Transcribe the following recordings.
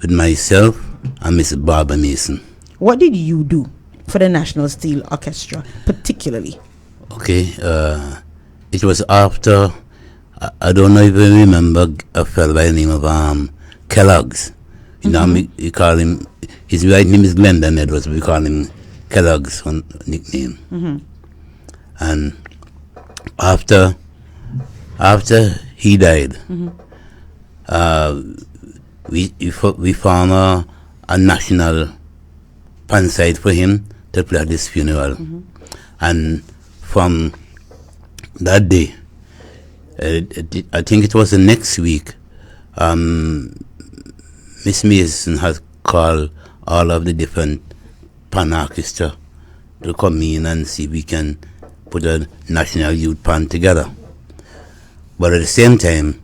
with myself and Miss Barbara Mason. What did you do for the National Steel Orchestra, particularly? Okay, it was after, I don't know if you remember a fellow by the name of Kellogg's. You know, we call him, his right name is Glendon Edwards, we call him Kellogg's on nickname. And after he died, we formed a national fan site for him to play at his funeral. And from that day, I think it was the next week, Miss Mason has called all of the different pan orchestra to come in and see if we can put a national youth band together. But at the same time,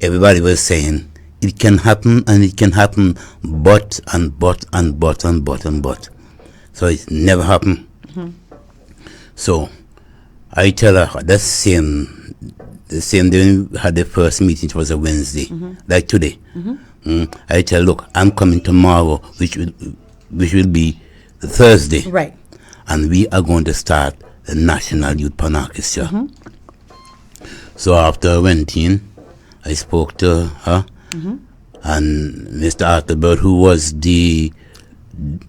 everybody was saying it can happen and it can happen, but. So it never happened. So I tell her the same day we had the first meeting, it was a Wednesday, like today. I tell her, look, I'm coming tomorrow, which will be Thursday. Right. And we are going to start the National Youth Pan Orchestra. So after I went in, I spoke to her and Mr. Arthur, who was the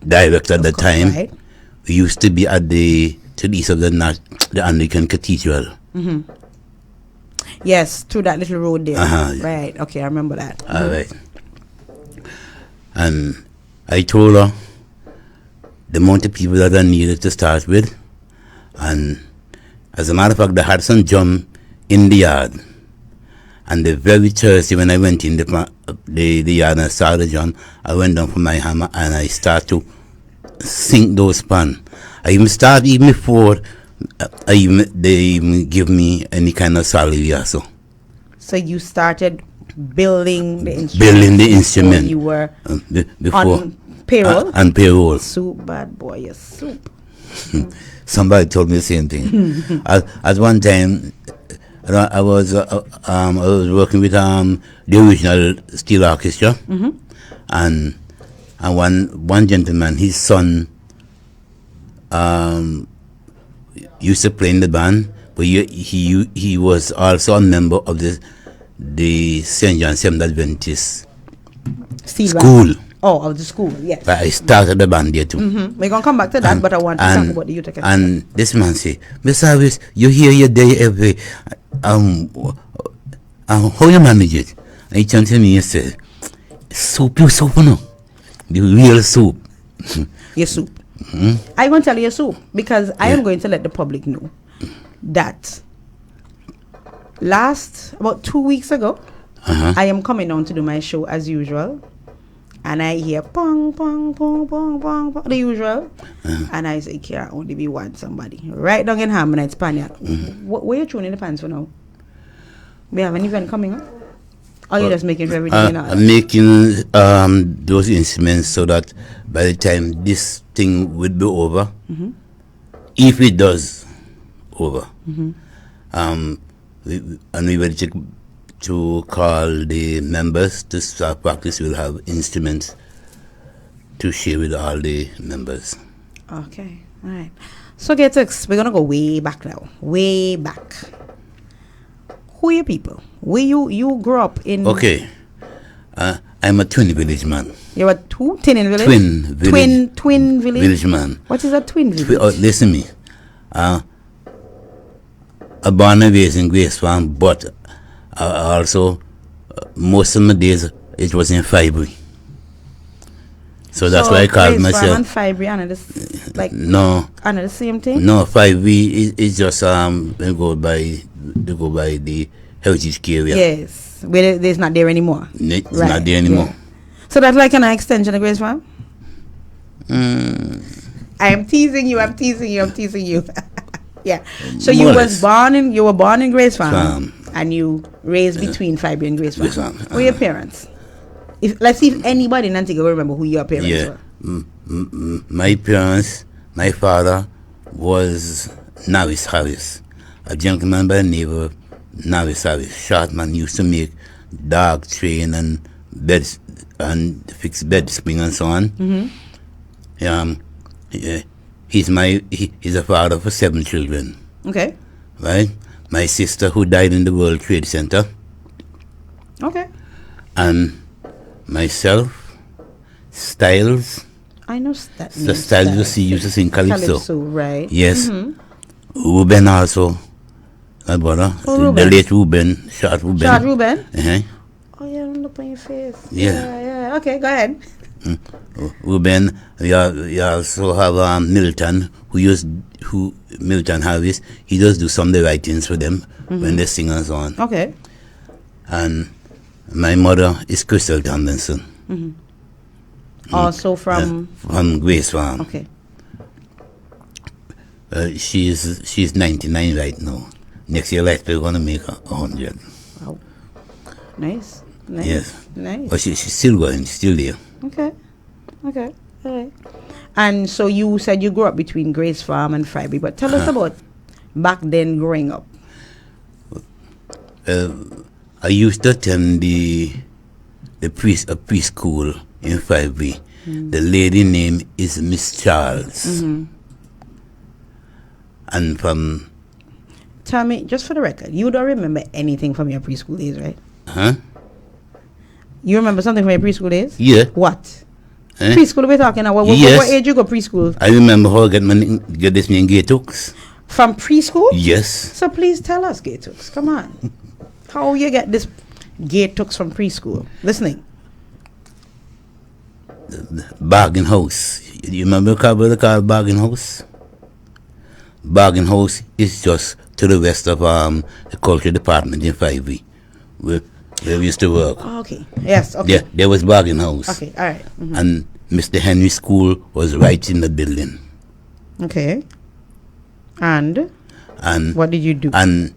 director at the time. Right. We used to be at to the east of the Anglican Cathedral. Yes, through that little road there. Yeah. Right, okay, I remember that. All right. And I told her the amount of people that I needed to start with. And as a matter of fact, they had some drum in the yard. And the very Thursday when I went in the yard and I saw the drum, I went down for my hammer and I started to sink those pan. I even started even before they even give me any kind of salary or so. So you started building the instrument. Building the instrument. You were before on payroll. And payroll. Soup, bad boy, you soup. Somebody told me the same thing. At one time, I was working with the original steel orchestra, and one gentleman, his son, used to play in the band, but he was also a member of the St. John Seventh Adventist Steel school. Band. Oh, of the school, yes. But I started the band there too. We're going to come back to that, but I want to talk about the youth orchestra. And this man say, Mr. Harris, you hear your day every, how you manage it? And he turned to me and said, soup, you soup, no? The real soup. Your soup. I'm going to tell you your soup, because I am going to let the public know that about 2 weeks ago, I am coming on to do my show as usual. And I hear pong, pong, pong, pong, pong, pong, the usual. And I say, can't only be one somebody. Right down in Harmonites, Spaniard. Where you throwing in the pants for now? We have an event coming up? Or you just making for everything? I'm making those instruments so that by the time this thing will be over, if it does over, we will check to call the members to start practice. We'll have instruments to share with all the members. Okay, all right. So Gatouks, we're going to go way back now. Way back. Who are your people? Where you grew up in? Okay. I'm a twin village man. You're a twin village? Twin village. Twin village? Village man. What is a twin village? Listen to me. A born and raised in Grace Farm, but also most of my days it was in Fibry. So that's why I called myself. And Fibry under the, like no under the same thing? No, Fibry is just they go by the heritage area. Yes. Where it's not there anymore. It's not there anymore. Yeah. So that's like an extension of Grace Farm? I am teasing you. Yeah. So you were born in Grace Farm. And you raised between Fibry and Grace Farm. Who are your parents? Let's see if anybody in Antigua will remember who your parents were. My parents, my father was Eustace Harris, a gentleman by the name of Eustace Harris. Short man, used to make dog train and beds fix bed spring and so on. He's a father for 7 children. Okay. Right? My sister who died in the World Trade Center. Okay. And myself, Styles. I know that. The Styles used to sing Calypso. Right. Yes. Ruben also. My brother. The late Ruben. Short Ruben. Short Ruben? Uh-huh. Oh, yeah, look on your face. Yeah. Yeah. Okay, go ahead. Ruben, you also have Milton, who Milton Harris. He does do some of the writings for them when they sing and so on. Okay. And my mother is Crystal Tomlinson. Also from Grace Farm. Okay. She's 99 right now. Next year, life we're gonna make 100. Wow. Nice. Yes. Nice. But she's still going, still there. Okay. All right. And so you said you grew up between Grace Farm and Friby, but tell us about back then growing up. I used to attend a preschool in Friby. The lady name is Miss Charles. And from... Tell me, just for the record, you don't remember anything from your preschool days, right? Huh? You remember something from your preschool days? Yeah. What? Eh? Preschool we're talking about. What age you go preschool? I remember how I get this name Gatouks. From preschool? Yes. So please tell us, Gatouks. Come on. How you get this Gatouks from preschool? Listening. Bargain House. You remember the car Bargain House? Bargain House is just to the west of the culture department in 5B, where we used to work. Oh, okay. Yes. Okay. There was Bargain House. Okay. All right. And Mr. Henry School was right in the building. Okay. And what did you do? And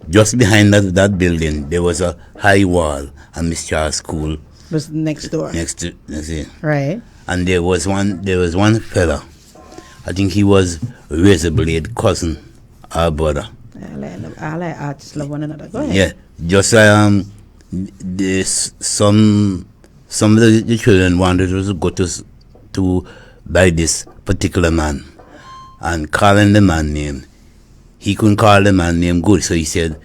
just behind that building there was a high wall, and Miss Charles School was next door. Next to it. Right. And there was one fella. I think he was Razorblade cousin, our brother. I like artists love one another. Go ahead. Yeah. Just some of the children wanted to go to by this particular man, and calling the man name. He couldn't call the man name good, so he said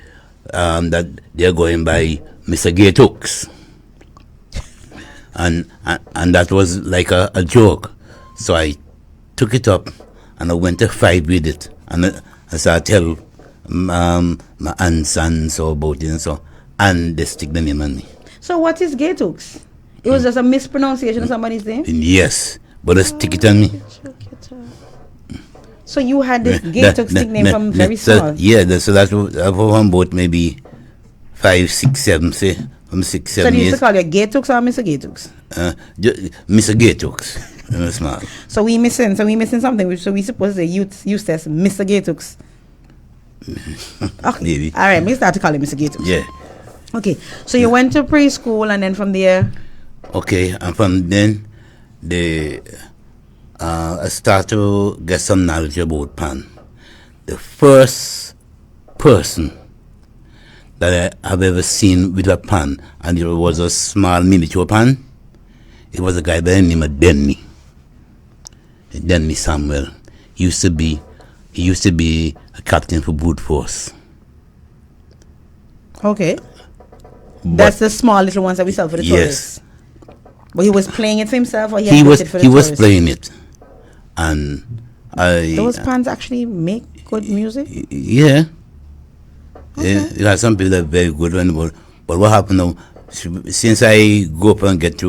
that they're going by Mr. Gatouks. And that was like a joke. So I took it up and I went to fight with it. And I started tell my aunts and so about it and so, and they stick the name on me. So what is Gatouks? It was just a mispronunciation of somebody's name? Yes, but they stick it on me. So you had this Gatouks nickname from very small? So that's from about maybe 5, 6, 7, say. From 6, 7 years. So they used to call you Gatouks or Mr. Gatouks? Mr. Gatouks. Smart. So we missing something. So we supposed to say Eustace Mr. Gatouks. Okay. Maybe. All right, we start to call him Mr. Gatouks. Yeah. Okay. So you went to preschool, and then from there. Okay, and from then I started to get some knowledge about pan. The first person that I have ever seen with a pan, and it was a small miniature pan, it was a guy by the name of Denny Samuel. He used to be a captain for Boot Force. Okay. That's the small little ones that we sell for the tourists. But he was playing it for himself, or he was playing it. And those pans actually make good music? Yeah. Okay. You have some people that are very good, but what happened now, since I go up and get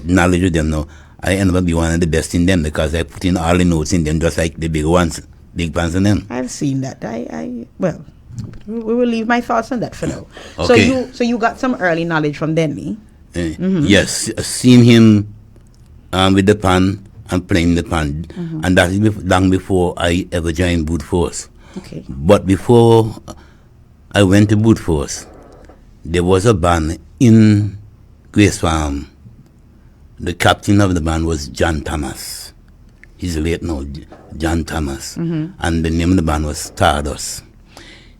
knowledge of them now, I end up being one of the best in them, because I put in all the notes in them, just like the big pans in them. I've seen that. Well, we will leave my thoughts on that for now. Okay. So you got some early knowledge from Denny? Yes, seen him with the pan and playing the pan, and that is long before I ever joined Boot Force. Okay. But before I went to Boot Force, there was a band in Grace Farm. The captain of the band was John Thomas. He's late now, John Thomas. And the name of the band was Stardust.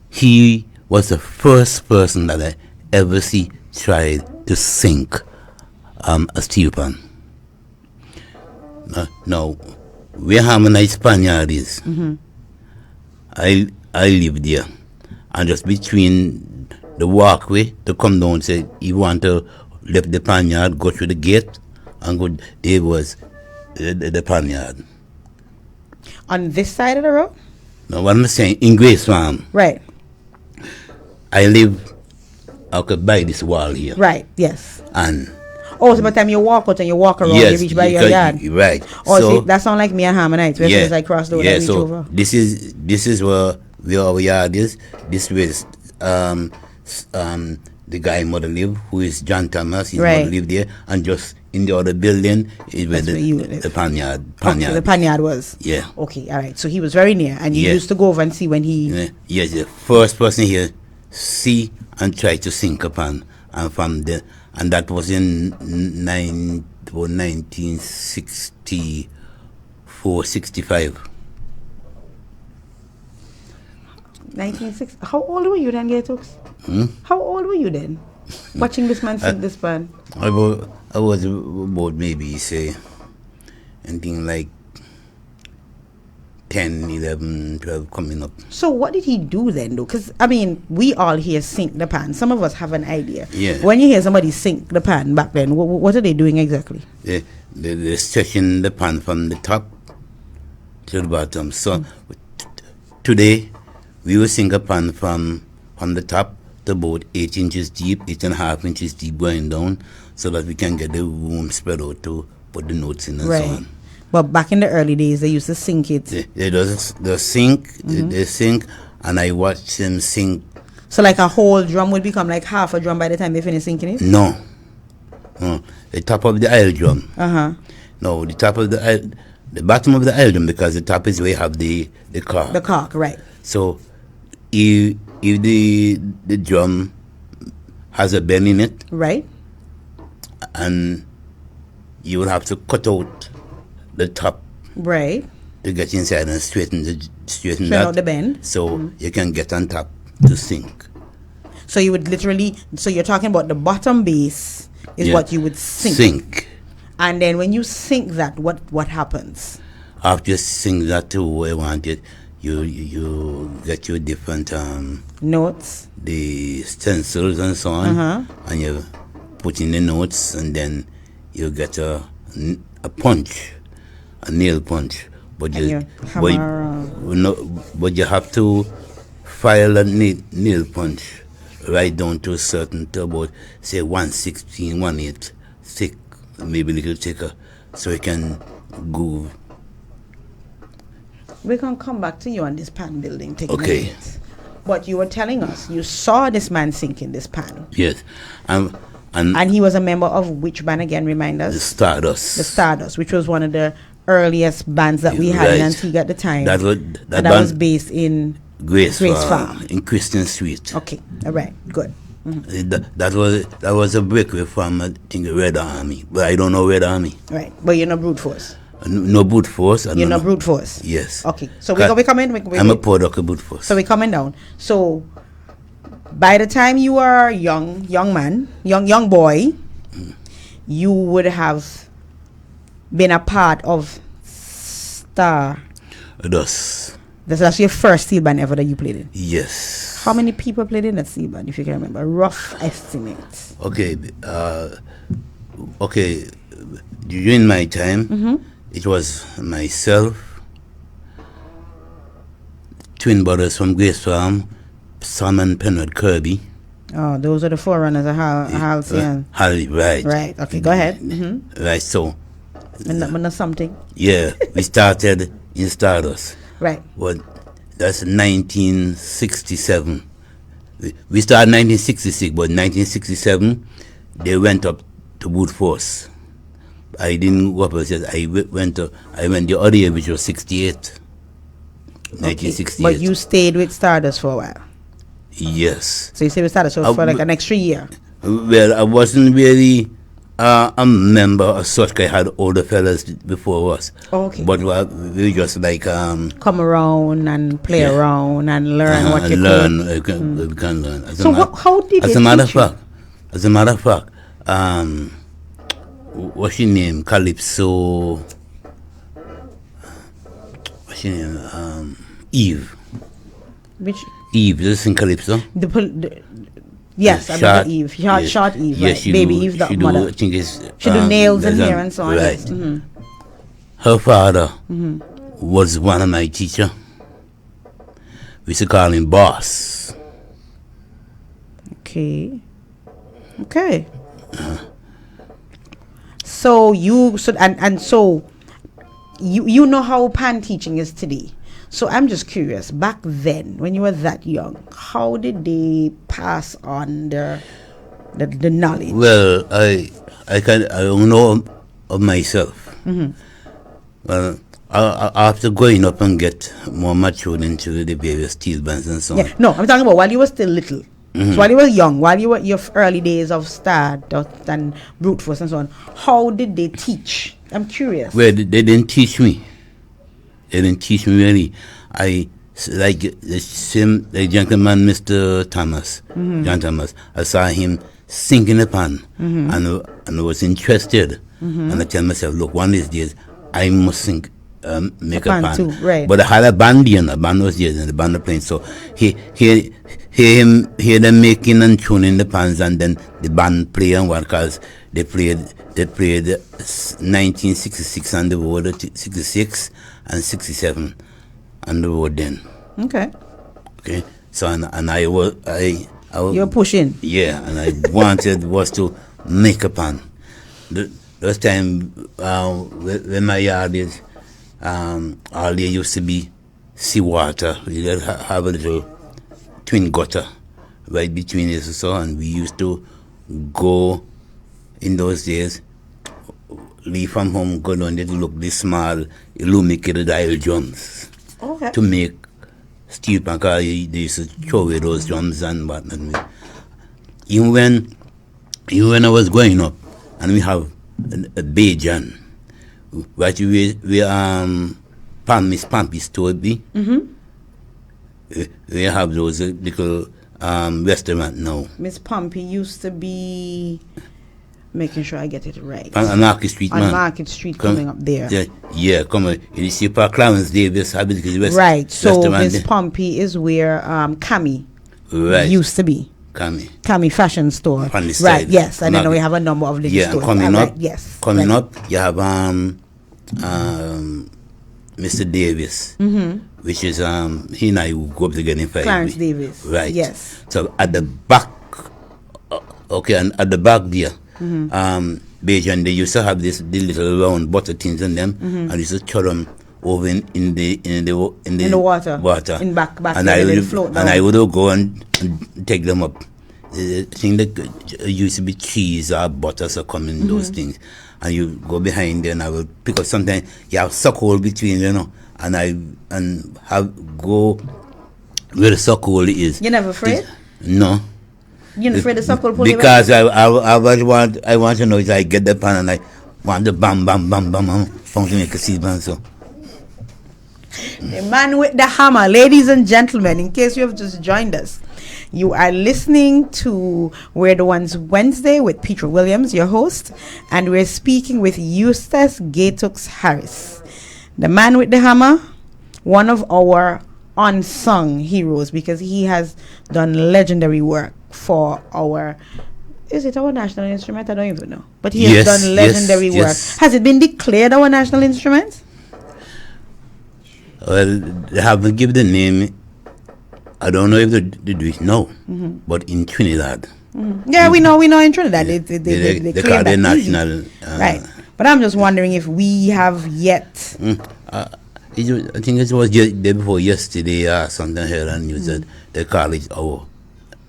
He was the first person that I ever see tried to sing a steel pan. Now, where Harmonized Spaniard is, I live there, and just between the walkway to come down, say you want to lift the panyard, go through the gate, and go. There was the panyard. On this side of the road? Now, what I'm saying, in Grace Farm, Right. I live. I could buy this wall here. Right, yes. And Oh, so by the time you walk out and you walk around, yes, you reach by your yard. Right. Oh, so see, that sounds like me and Harmonites. Where as I cross the road, I reach so over. this is where our yard is. This was the guy mother live, who is John Thomas. His Right. mother lived there, and just in the other building is where That's where you live. the panyard. Okay, the panyard was. Yeah. Okay, all right. So he was very near, and you Yeah. used to go over and see when he. Yes, the first person here see and try to sink upon, and from the that was in 1964, 65. 1960. How old were you then, Gatouks? How old were you then? Watching this man sink this pan. I was about maybe say anything like 10, 11, 12 coming up. So what did he do then, though? Because, I mean, we all here sink the pan. Some of us have an idea. Yeah. When you hear somebody sink the pan back then, what are they doing exactly? They're stretching the pan from the top to the bottom. So today, we will sink a pan from the top to about 8 inches deep, 8.5 inches deep going down, so that we can get the room spread out to put the notes in and so on. But back in the early days, they used to sink it. They sink, they sink, and I watched them sink. So like a whole drum would become like half a drum by the time they finish sinking it? No. The top of the aisle drum. No, the top of the bottom of the aisle drum, because the top is where you have the cork. The cork, right. So if the drum has a bend in it, right, and you will have to cut out the top, right, to get inside and straighten out the bend, so you can get on top to sink. So you would literally, so you're talking about the bottom base is what you would sink. And then when you sink that, what happens? After you sink that to where you want it, you get your different notes, the stencils and so on, and you put in the notes, and then you get a punch, a nail punch. But you have to file a nail punch right down to a certain, to about say 1/16, 1/8 thick, maybe a little thicker, so you can go. We can come back to you on this pan building. Okay. But you were telling us you saw this man sink in this pan. Yes. And he was a member of which band again, remind us? The Stardust. The Stardust, which was one of the earliest bands that we had in Antigua at the time. That was based in Grace Farm. In Christian Street. Okay, all right, good. That was a breakaway from, I think, Red Army. But I don't know Red Army. Right, but you're not brute force. No brute force. You're not brute force. Yes. Okay. So we come in. I'm a product of brute force. So we're coming down. So by the time you were young boy, you would have been a part of Stardust. That's your first steel band ever that you played in. Yes. How many people played in that steel band, if you can remember? Rough estimate. Okay. During my time, it was myself, twin brothers from Grace Farm, Simon Penrod Kirby. Oh, those are the forerunners of Halcyon. Right. Right. Okay, go ahead. Right. So. Not something. Yeah, we started in Stardust. Right. Well, that's 1967. We started 1966, but 1967 they went up to Wood Force. I didn't go up. I went the other year, which was 68. 1968. But you stayed with Stardust for a while. Yes. So you stayed with Stardust for like an extra year. Well, I wasn't really a member as such. I had older fellas before us. Oh, okay. But we just like come around and play around and learn what you can learn. We can learn. How did as a matter of fact, what's your name? Calypso. What's your name? Eve. Which Eve, does it sing Calypso? Yes, I Short, believe Eve. Short Eve, yes, right? she Baby do, Eve, the she mother. Do, I think it's, she do nails and hair and so on. Right. Yes. Mm-hmm. Her father was one of my teacher. We used to call him Boss. Okay. So you you know how pan teaching is today. So I'm just curious, back then when you were that young, how did they pass on the knowledge? Well, I don't know of myself. Well, after growing up and get more matured into the various steel bands and so on. Yeah, no, I'm talking about while you were still little. So while you were young, while you were your early days of Stardust and brute force and so on, how did they teach? I'm curious. Well, they didn't teach me. They didn't teach me really. I like the same the gentleman, Mr. Thomas, John Thomas. I saw him singing the pan, and I was interested. And I tell myself, look, one of these days I must sing, make a pan too, right? But I had a band there, and the band was there, and the band was playing. So hear them making and tuning the pans, and then the band play and what, cause they played 1966 on the road, 66 and 67 on the road then. Okay. So and I was You're pushing. Yeah, and I wanted was to make a pan. Those time when my yard is all there used to be seawater. We have a little twin gutter right between us and so, and we used to go in those days, leave from home, go down there to look this small illuminated dial drums to make steel pan. They used to throw away those drums and whatnot. Even when I was growing up, and we have a Bajan, what we Miss Pampy store be. We have those little restaurant now. Miss Pompey used to be, making sure I get it right, on Market Street, man. On Market Street, coming up there. Yeah, come on. You see, Clarence Davis have it. Right. So Miss Pompey is where Cami used to be. Cami fashion store. Right. Side. Yes. And then we have a number of little stores. Coming up. Right. Yes. Coming up, you have Mr. Davis, which is he and I will go up together in 5 Clarence Davis. Right. Yes. So at the back, and at the back there, Bajan, they used to have the little round butter tins in them, and they used to throw them over in the water. In back. And I would go and take them up. The thing that used to be cheese or butter, so come in those things. And you go behind there, and I will pick up. Sometimes you have suck hole between, and go where the suck hole is. You're never afraid? No. You're not afraid the suck hole pull because I want to know if I get the pan and I want the bam to make a seed pan. So the man with the hammer, ladies and gentlemen, in case you have just joined us, you are listening to We're the Ones Wednesday with Petra Williams, your host, and we're speaking with Eustace Gatouks Harris, the man with the hammer, one of our unsung heroes, because he has done legendary work for our, is it our national instrument? I don't even know, but he has done legendary work. Has it been declared our national instrument? Well, they haven't given the name. I don't know if they do it now, but in Trinidad. Yeah, we know in Trinidad. They call it national. Right. But I'm just wondering if we have yet. I think it was day before yesterday or something here on news that they call it our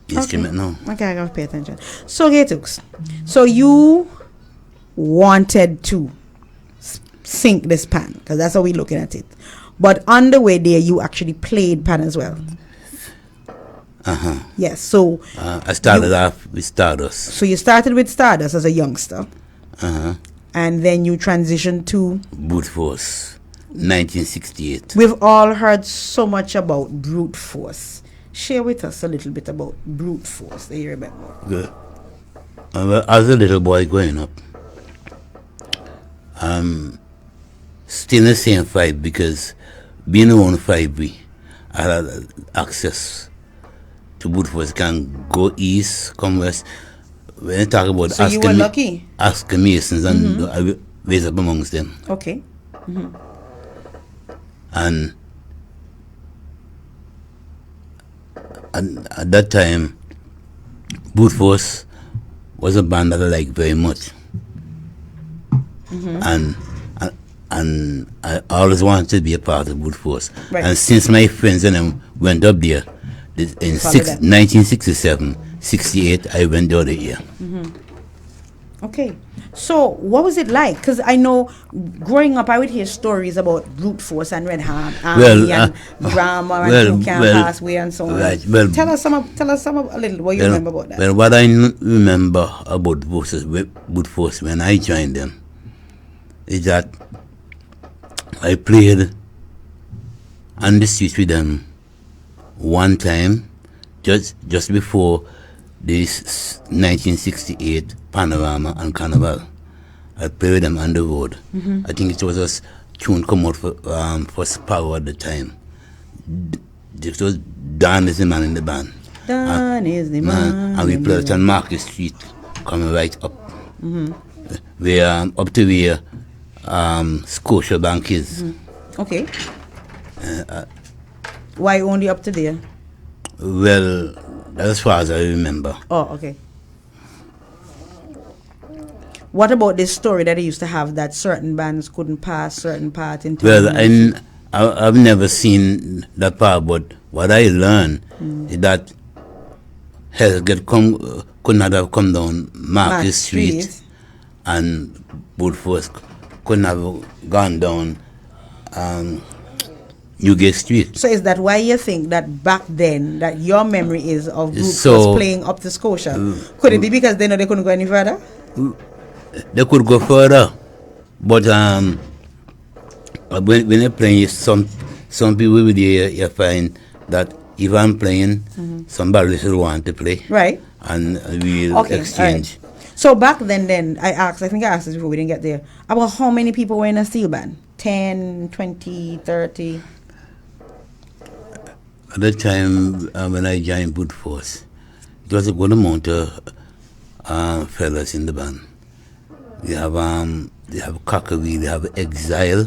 instrument now. Okay, I gotta pay attention. So, Gatouks, so you wanted to sink this pan, because that's how we're looking at it. But on the way there, you actually played pan as well. Yes, so I started off with Stardust. So you started with Stardust as a youngster. And then you transitioned to Brute Force, 1968. We've all heard so much about Brute Force. Share with us a little bit about Brute Force that you remember. Good. As a little boy growing up, still in the same 5 because being around 5B, I had access to both of us. Can go east, come west. When I talk about so you were lucky. Oscar Masons and I raised up amongst them. Okay. And at that time, Boot Force was a band that I liked very much. And I always wanted to be a part of Boot Force. Right. And since my friends and them went up there in 1967, 68, I went the other year. Okay. So what was it like? Because I know growing up, I would hear stories about Brute Force and Red Army and drama and who can't pass away and so on. Right. Well, tell us some a little what you remember about that. Well, what I remember about Boot Force when I joined them is that I played on the streets with them one time just before this 1968 Panorama and Carnival. I played with them on the road. I think it was a tune come out for Sparrow at the time. This was Dan is the man in the band. Dan is the man. And we played on Market Street, coming right up. Where up to where Scotia Bank is. Okay. Why only up to there? Well, as far as I remember. Oh, okay. What about this story that they used to have that certain bands couldn't pass certain parts in town? Well, I've never seen that part, but what I learned is that Hellgate could not have come down Market Street and Boot Force couldn't have gone down Newgate Street. So is that why you think that back then, that your memory is of Boot Force playing up to Scotia? Could it be because they know they couldn't go any further? They could go further, but when they're playing, some people with you find that if I'm playing, somebody will want to play. Right. And we'll exchange. Right. So back then I think I asked this before we didn't get there, about how many people were in a steel band? 10, 20, 30? At the time when I joined Boot Force, it was a good amount of fellas in the band. They have Cockawee, they have Exile.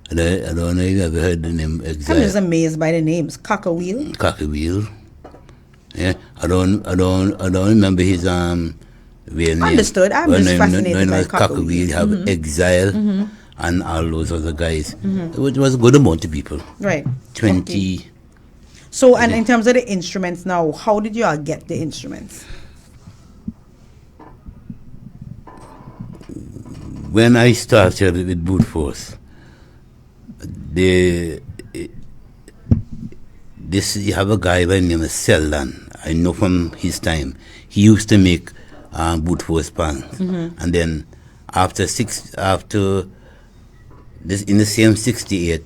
I don't know if you ever heard the name Exile. I'm just amazed by the names. Cockawheel. Cockawheel. Yeah, I don't remember his real name. Understood. I'm just fascinated by Cockawheel. You have Exile and all those other guys. It was a good amount of people. Right. 20. Okay. So, and in terms of the instruments now, how did you all get the instruments? When I started with Boot Force, you have a guy by the name of Seldan. I know from his time. He used to make Boot Force pants. And then after this, in the same 68,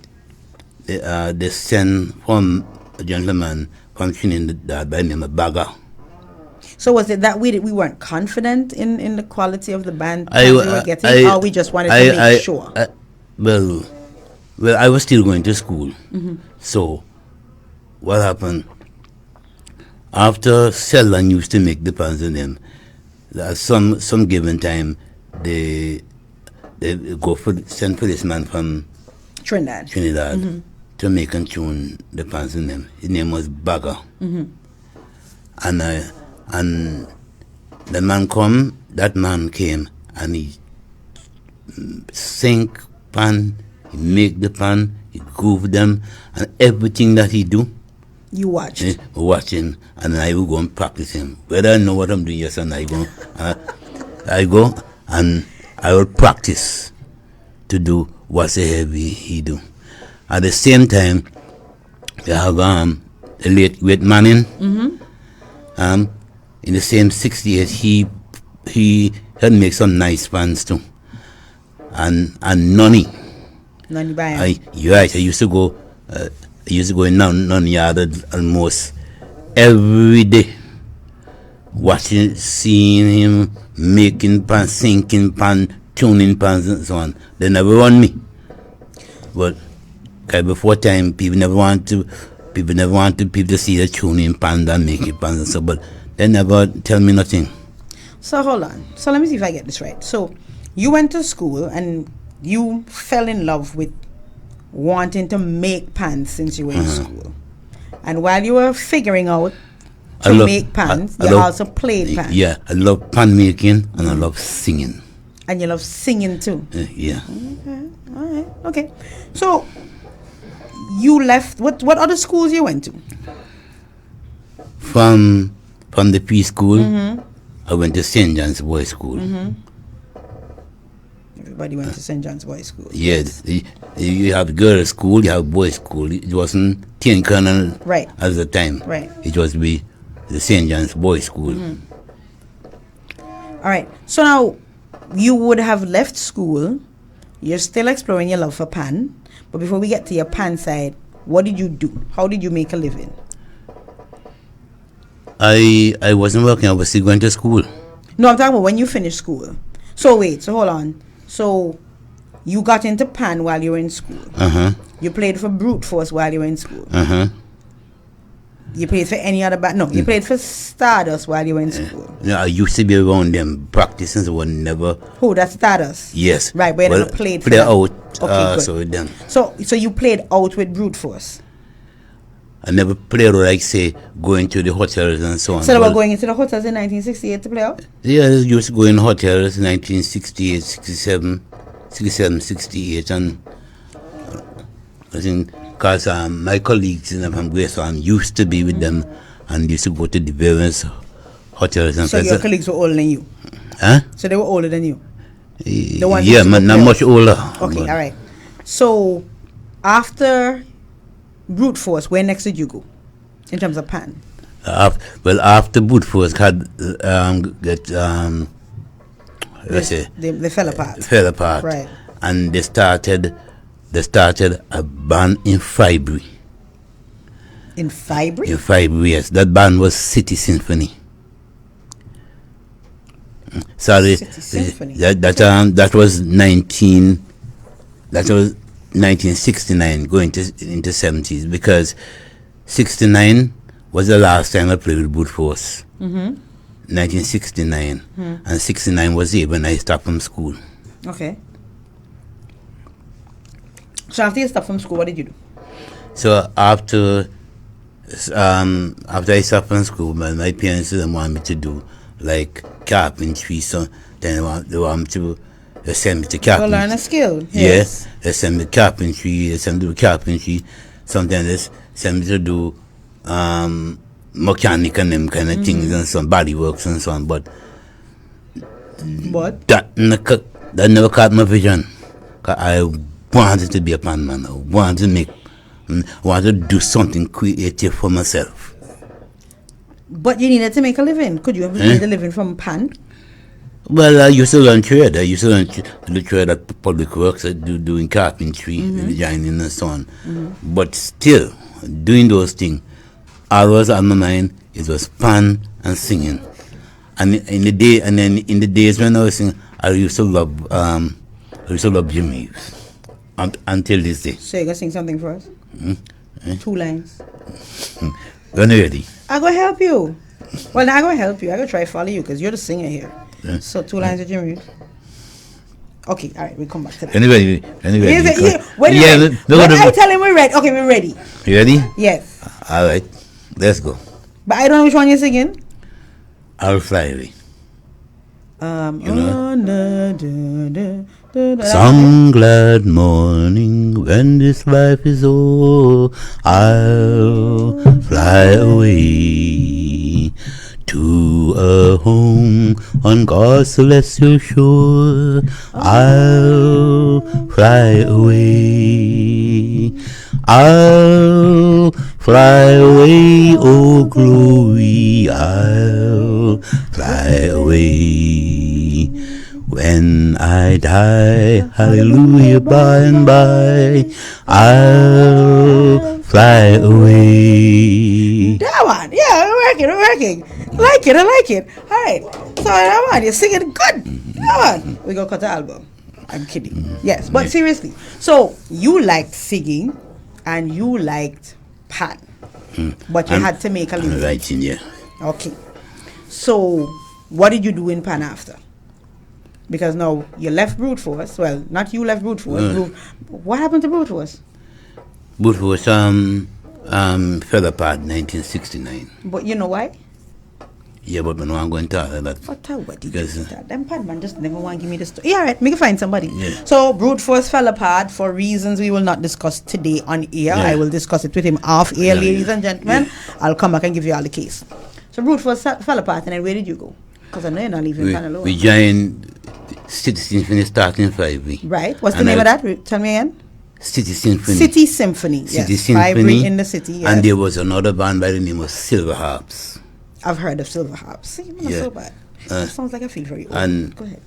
they sent from a gentleman from Trinidad by the name of Bagger. So was it that we weren't confident in the quality of the band we were getting, or we just wanted to make sure? Well, I was still going to school. So what happened? After Seldan used to make the pants in them, some given time they send for this man from Trinidad to make and tune the pants in them. His name was Bagger. And the man came and he sink pan, he make the pan, he groove them, and everything that he do. You watched. Watching, and I will go and practice him. Whether I know what I'm doing, yes, and I go and I will practice to do whatsoever he do. At the same time, we have the late great Manning. In the same 68, he had make some nice pants too. And Nonny. Nonny Bayern. You're right. I used to go in Nonny yard almost every day, watching, seeing him making pan, sinking pan, tuning pans and so on. They never run me. But before time, people never want people to see the tuning pans and making pans and so. But they never tell me nothing. So hold on. So let me see if I get this right. So you went to school and you fell in love with wanting to make pans since you were in school. And while you were figuring out to make pans, you also played pans. Yeah, I love pan making and I love singing. And you love singing too. Yeah. Okay. All right. Okay. So you left. What other schools you went to? From the preschool, I went to St. John's Boys School. Everybody went to St. John's Boys School. Yes. You have girls' school, you have boys' school. It wasn't Teen Colonel right at the time. Right. It was the St. John's Boys School. All right. So now you would have left school. You're still exploring your love for pan. But before we get to your pan side, what did you do? How did you make a living? I wasn't working. I was still going to school. No, I'm talking about when you finished school. So wait. So hold on. So you got into pan while you were in school. You played for Brute Force while you were in school. You played for any other band? No, you played for Stardust while you were in school. No, I used to be around them practicing, so I never. Who? That's Stardust. Yes. Right, but you never played for play them. out. Okay, good. So with them. So you played out with Brute Force. I never played like say going to the hotels and so on. So they were going into the hotels in 1968 to play out? Yeah, I used to go in hotels in 1968, 67, 68, and I think because my colleagues from Grace Farm used to be with them and used to go to the various hotels and so your colleagues were older than you? Huh? So they were older than you? Yeah, but not much older. Okay, all right. So after Brute Force, where next did you go in terms of pan? After Brute Force had they fell apart. Fell apart. Right. And they started a band in Fibry. In Fibry? In Fibry, yes. That band was City Symphony. Sorry, City Symphony. That was 1969 going into 70s, because 69 was the last time I played with Brute Force. 1969. And 69 was the year when I stopped from school. Okay. So after you stopped from school, what did you do? So after I stopped from school, my parents didn't want me to do like carpentry, so then they want me to send me to carpentry. To learn a skill. Yes. They send me carpentry, they send me to do carpentry. Sometimes they send me to do mechanic and them kind of things and some body works and so on. But that never caught my vision. I wanted to be a pan man. I wanted to do something creative for myself. But you needed to make a living. Could you have made a living from pan? Well, I used to learn trade. I used to learn the trade at Public Works, doing carpentry, designing and so on. But still, doing those things, all was on my mind, it was pan and singing. And in the days when I was singing, I used to love Jim Hughes until this day. So you gonna sing something for us? 2 lines. When you ready? I'm gonna help you. Well, I'm gonna help you. I'm gonna try to follow you because you're the singer here. So 2 lines of Jim Hughes. Okay, all right, we'll come back to that. Anyway. When I tell him we're ready. Okay, we're ready. You ready? Yes. All right, let's go. But I don't know which one you're singing. I'll fly away. Some glad morning when this life is o'er, I'll fly away to a home on God's celestial shore. I'll fly away. I'll fly away, oh glory. I'll fly away. When I die, hallelujah, by and by, I'll fly away. That one, yeah, we're working. I like it. All right, so that one, you're singing good. That one, we gonna cut the album. I'm kidding. Yes, but seriously, so you liked singing, and you liked pan, but you had to make a living. Writing, yeah. Okay, so what did you do in pan after? Because now you left Brute Force. Well, not you left Brute Force. What happened to Brute Force? Brute Force fell apart in 1969. But you know why? Yeah, but no, I'm going to tell her that. What did you start? Them Padman just never want to give me the story. Yeah, right. Me can find somebody. Yeah. So Brute Force fell apart for reasons we will not discuss today on air. Yeah. I will discuss it with him off air, ladies and gentlemen. Yeah. I'll come back and give you all the case. So Brute Force fell apart, and then where did you go? Because I know you're not leaving Panalo. We joined City Symphony starting 5 Right. What's the name of that? Tell me again. City Symphony. City Symphony. City yes. Symphony 5 in the city. Yes. And there was another band by the name of Silver Harps. I've heard of Silver Harps. See, not so bad. That sounds like I feel very old. And go ahead.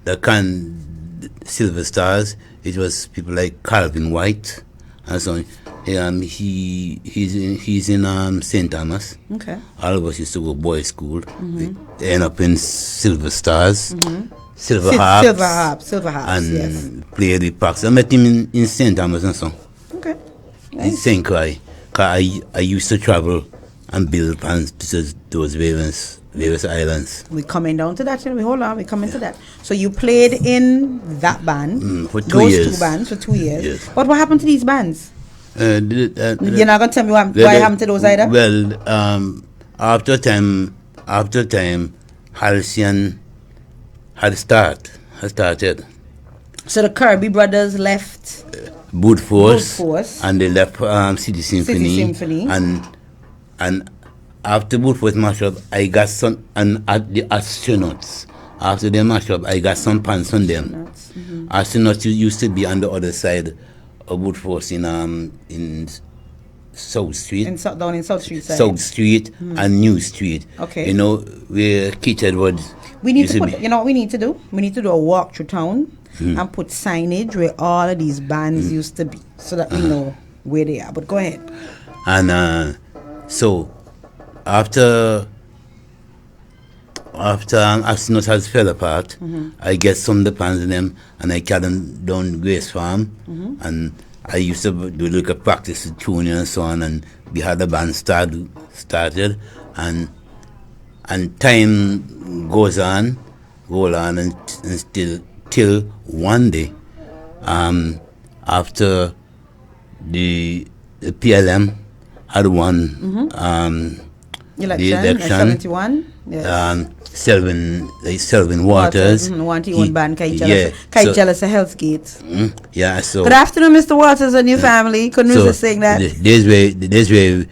The Silver Stars, it was people like Calvin White and so on. He's in St. Thomas. Okay. All of us used to go boys' school. We end up in Silver Stars, Silver Harps, and yes. played the parks. I met him in St. Thomas and so. Okay. Nice. In St. Croix. I used to travel and build plans to those various islands. We're coming down to that. Hold on, we're coming to that. So you played in that band for 2 years. Those 2 bands for 2 years. Yes. But what happened to these bands? You're not gonna tell me what happened to those either. Well, after time, Halcyon had started. So the Kirby brothers left Brute Force, and they left City Symphony. And after Brute Force mash up, I got some, and at the astronauts. After they mash up, I got some pants on them. Astronauts used to be on the other side of Brute Force in South Street. Down in South Street side. South Street and New Street. Okay. You know where Keith Edwards. We need to put. You know what we need to do? We need to do a walk through town and put signage where all of these bands used to be, so that we know where they are. But go ahead. And so after Astronauts has fell apart, I get some of the plans in them, and I carry them down Grace Farm, and I used to do like a practice with tuning and so on, and we had the band started, and time goes on, and still till one day, after the PLM had won the election, 71. Yes. Selwyn Waters. One band, jealous of Hell's Gate. So good afternoon, Mr. Waters and your family. Couldn't resist saying that. This way,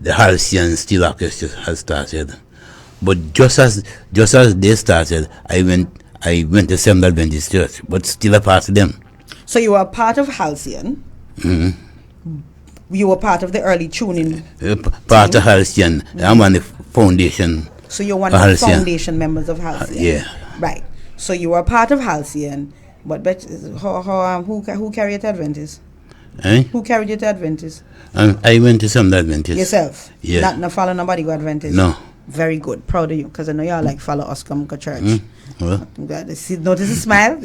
the Halcyon Steel Orchestra has started. But just as they started, I went to Seventh Adventist Church, but still a part of them. So you were a part of Halcyon. You were part of the early tuning. Part of Halcyon. I'm on the foundation. So you're one of the foundation members of Halcyon. Yeah. Right. So you were a part of Halcyon, but who carried you to Adventist? Who carried you to Adventist? I went to Seventh Adventist. Yourself? Yeah. Not follow nobody go Adventist? No. Very good. Proud of you, because I know y'all like follow us come to church. Well. Notice the smile?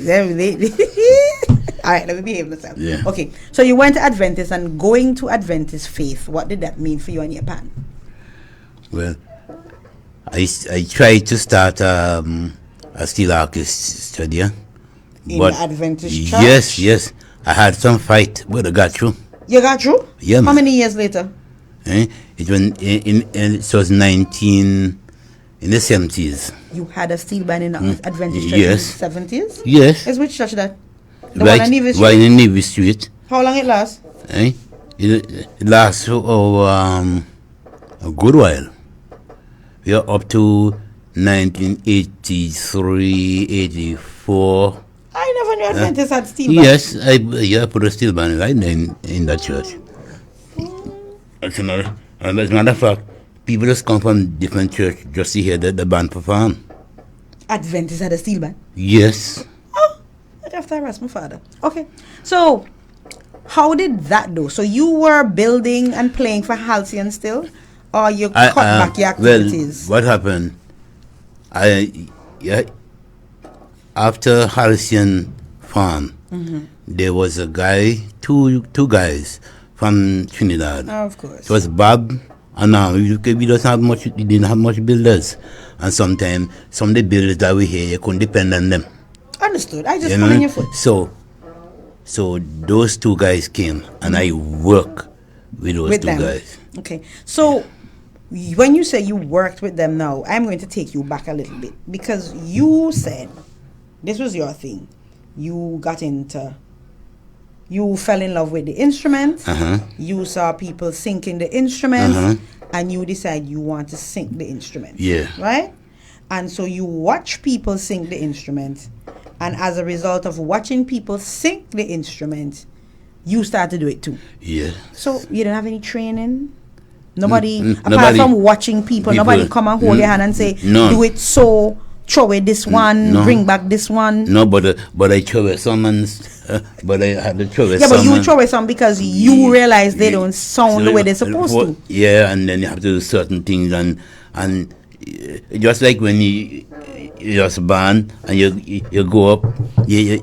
All right, let me behave myself. Yeah. Okay, so you went to Adventist, and going to Adventist faith, what did that mean for you and your pan? Well, I tried to start a steel orchestra there. In the Adventist church? Yes. I had some fight, but I got through. You got through? Yeah. How many years later? It was in the 70s. You had a steel band in the Adventist church in the 70s? Yes. Is which church that? The right, one on Navy Street? Right in Navy Street. How long it lasts? It lasts for a good while. We are up to 1983, 84. I never knew Adventist had steel band. Yes, I put a steel band right in that church. As a matter of fact, people just come from different church just to hear the band perform. Adventist had a steel band? Yes. Oh, I'd have to ask my father. Okay. So, how did that do? So, you were building and playing for Halcyon still? Or you cut back your activities? Well, what happened? After Halcyon Farm, there was a guy, two guys from Trinidad. Oh, of course. It was Bob, and we didn't have much builders. And sometimes some of the builders that we here, you couldn't depend on them. Understood. I just come in your foot. So those two guys came, and I work with those two guys. Okay. So when you say you worked with them now, I'm going to take you back a little bit, because you said this was your thing. You fell in love with the instrument. You saw people syncing the instrument, and you decide you want to sync the instrument. Yeah. Right? And so you watch people sync the instrument, and as a result of watching people sync the instrument, you start to do it too. Yeah. So you don't have any training? Nobody, apart from watching people, nobody come and hold your hand and say, do it so, throw it this one, bring back this one. No, but I throw it some, but I had to throw it some. Yeah, but you throw it some because you realize they don't sound the way they're supposed to. Yeah, and then you have to do certain things, and just like when you just born and you go up, you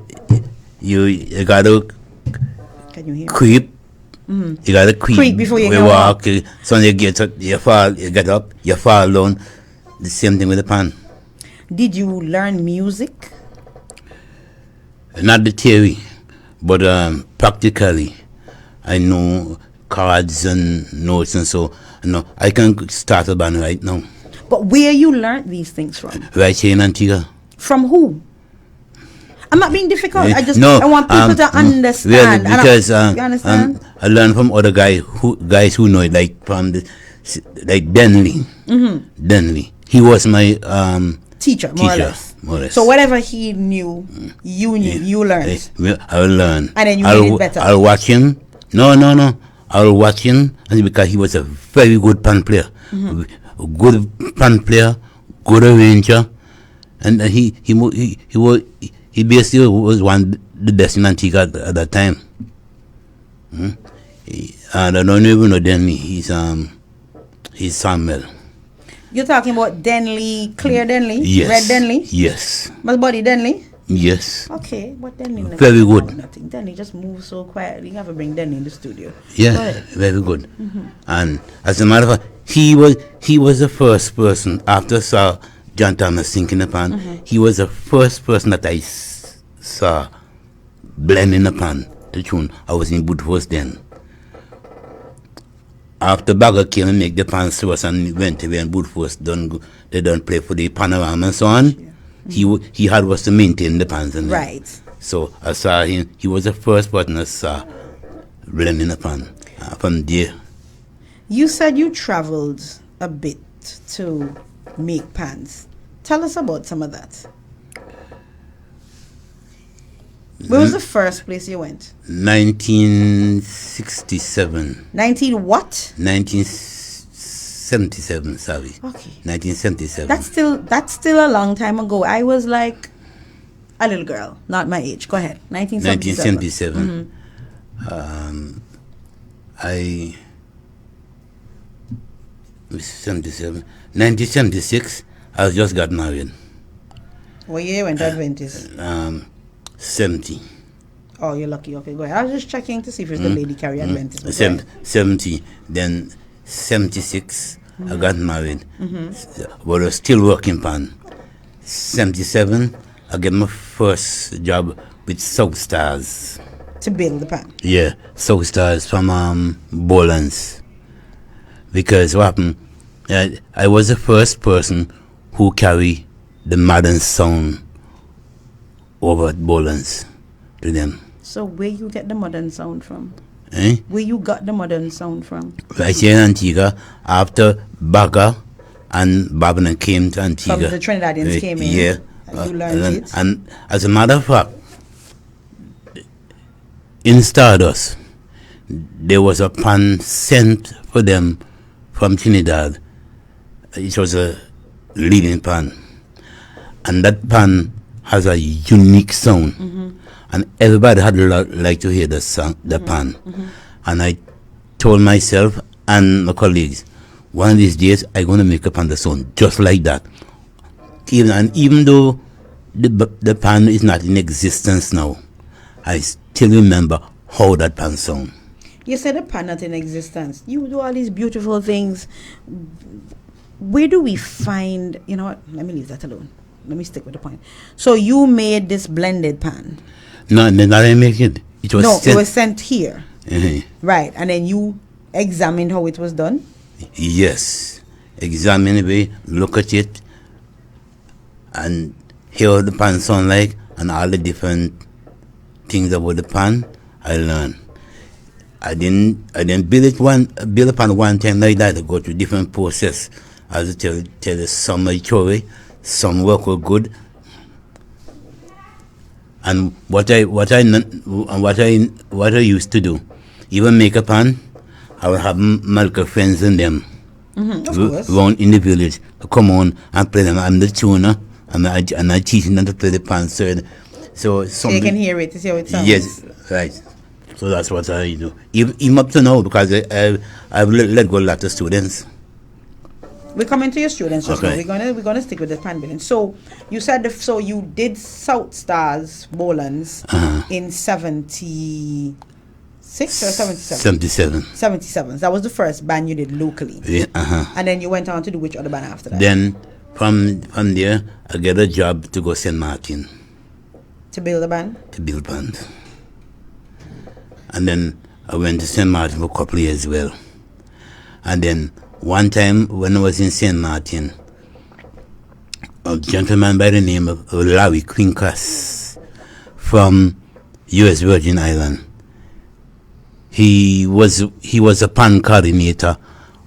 gotta creep. You gotta creep before you walk. So you get up, you get up, you fall down. The same thing with the pan. Did you learn music? Not the theory, but practically. I know chords and notes, and so I can start a band right now. But where you learned these things from? Right here in Antigua. From who? I'm not being difficult. I want people to understand. Really, because you understand? I learned from other guys who know it, like from Denley. Denley. He was my teacher, more or less. So whatever he knew, you knew, you learned. I will learn. And then you made it better. I'll watch him. No. I'll watch him, and because he was a very good pan player. A good pan player, good arranger, and he basically was one the best in Antigua at that time. And I don't even know Denley. He's Samuel. You're talking about Denley, clear Denley? Yes. Red Denley? Yes. My body Denley? Yes. Okay, what Denley? Very good. Nothing. Denley just moves so quietly. You have to bring Denley in the studio. Yeah, very good. And as a matter of fact, he was the first person after Sir John Thomas singing the pan. He was the first person that I saw blending the pan, the tune. I was in Woodforce then. After Bagger came and make the pans to us and went away, and Woodforce they don't play for the panorama and so on. He had was to maintain the pans and right. So I saw him. He was the first person I saw blending the pan from there. You said you traveled a bit to make pans. Tell us about some of that. Where was the first place you went? 1967. 19 what? 1977, sorry. Okay. 1977. That's still a long time ago. I was like a little girl, not my age. Go ahead. 1977. 1976, I just got married. What year went to Adventist? 70. Oh, you're lucky. Okay, go ahead. I was just checking to see if it's the lady carry Adventist. 70. Then 76, I got married. But I was still working pan. 77, I get my first job with South Stars. To build the pan? Yeah, South Stars from Bolans. Because what happened, I was the first person who carried the modern sound over at Bolans to them. So where you get the modern sound from? Where you got the modern sound from? Right here in Antigua, after Baga and Babylon came to Antigua. From the Trinidadians came in? Yeah. And you learned it? And as a matter of fact, in Stardust, there was a pan sent for them from Trinidad. It was a leading pan. And that pan has a unique sound. And everybody had like to hear the song, the pan. And I told myself and my colleagues, one of these days I'm going to make a pan that sound just like that. Even though the pan is not in existence now, I still remember how that pan sound. You said the pan not in existence. You do all these beautiful things. Where do we find, you know what, let me leave that alone. Let me stick with the point. So you made this blended pan. No, I didn't make it. It was sent here. Right, and then you examined how it was done? Yes. Examine it, look at it, and hear what the pan sound like, and all the different things about the pan, I learned. I didn't build a pan one time like that. I go through different process. As I tell you, some I throw away, some work were good. And what I used to do, even make a pan, I would have my friends in them, around in the village, to come on and play them. I'm the tuner, and I teaching them to play the pan. So you can hear it, to see how it sounds. Yes, right. So that's what I do. Even up to now, because I've let go a lot of students. We're coming to your students just Okay. now. We're gonna stick with the pan building. So you said so you did South Stars Bowlands in 76 or 77? 77. That was the first band you did locally. Yeah, And then you went on to do which other band after that? Then from there, I get a job to go St. Martin. To build a band? To build bands. And then I went to St. Martin for a couple of years as well. And then one time when I was in St. Martin, a gentleman by the name of Larry Quincas from U.S. Virgin Island, he was a pan coordinator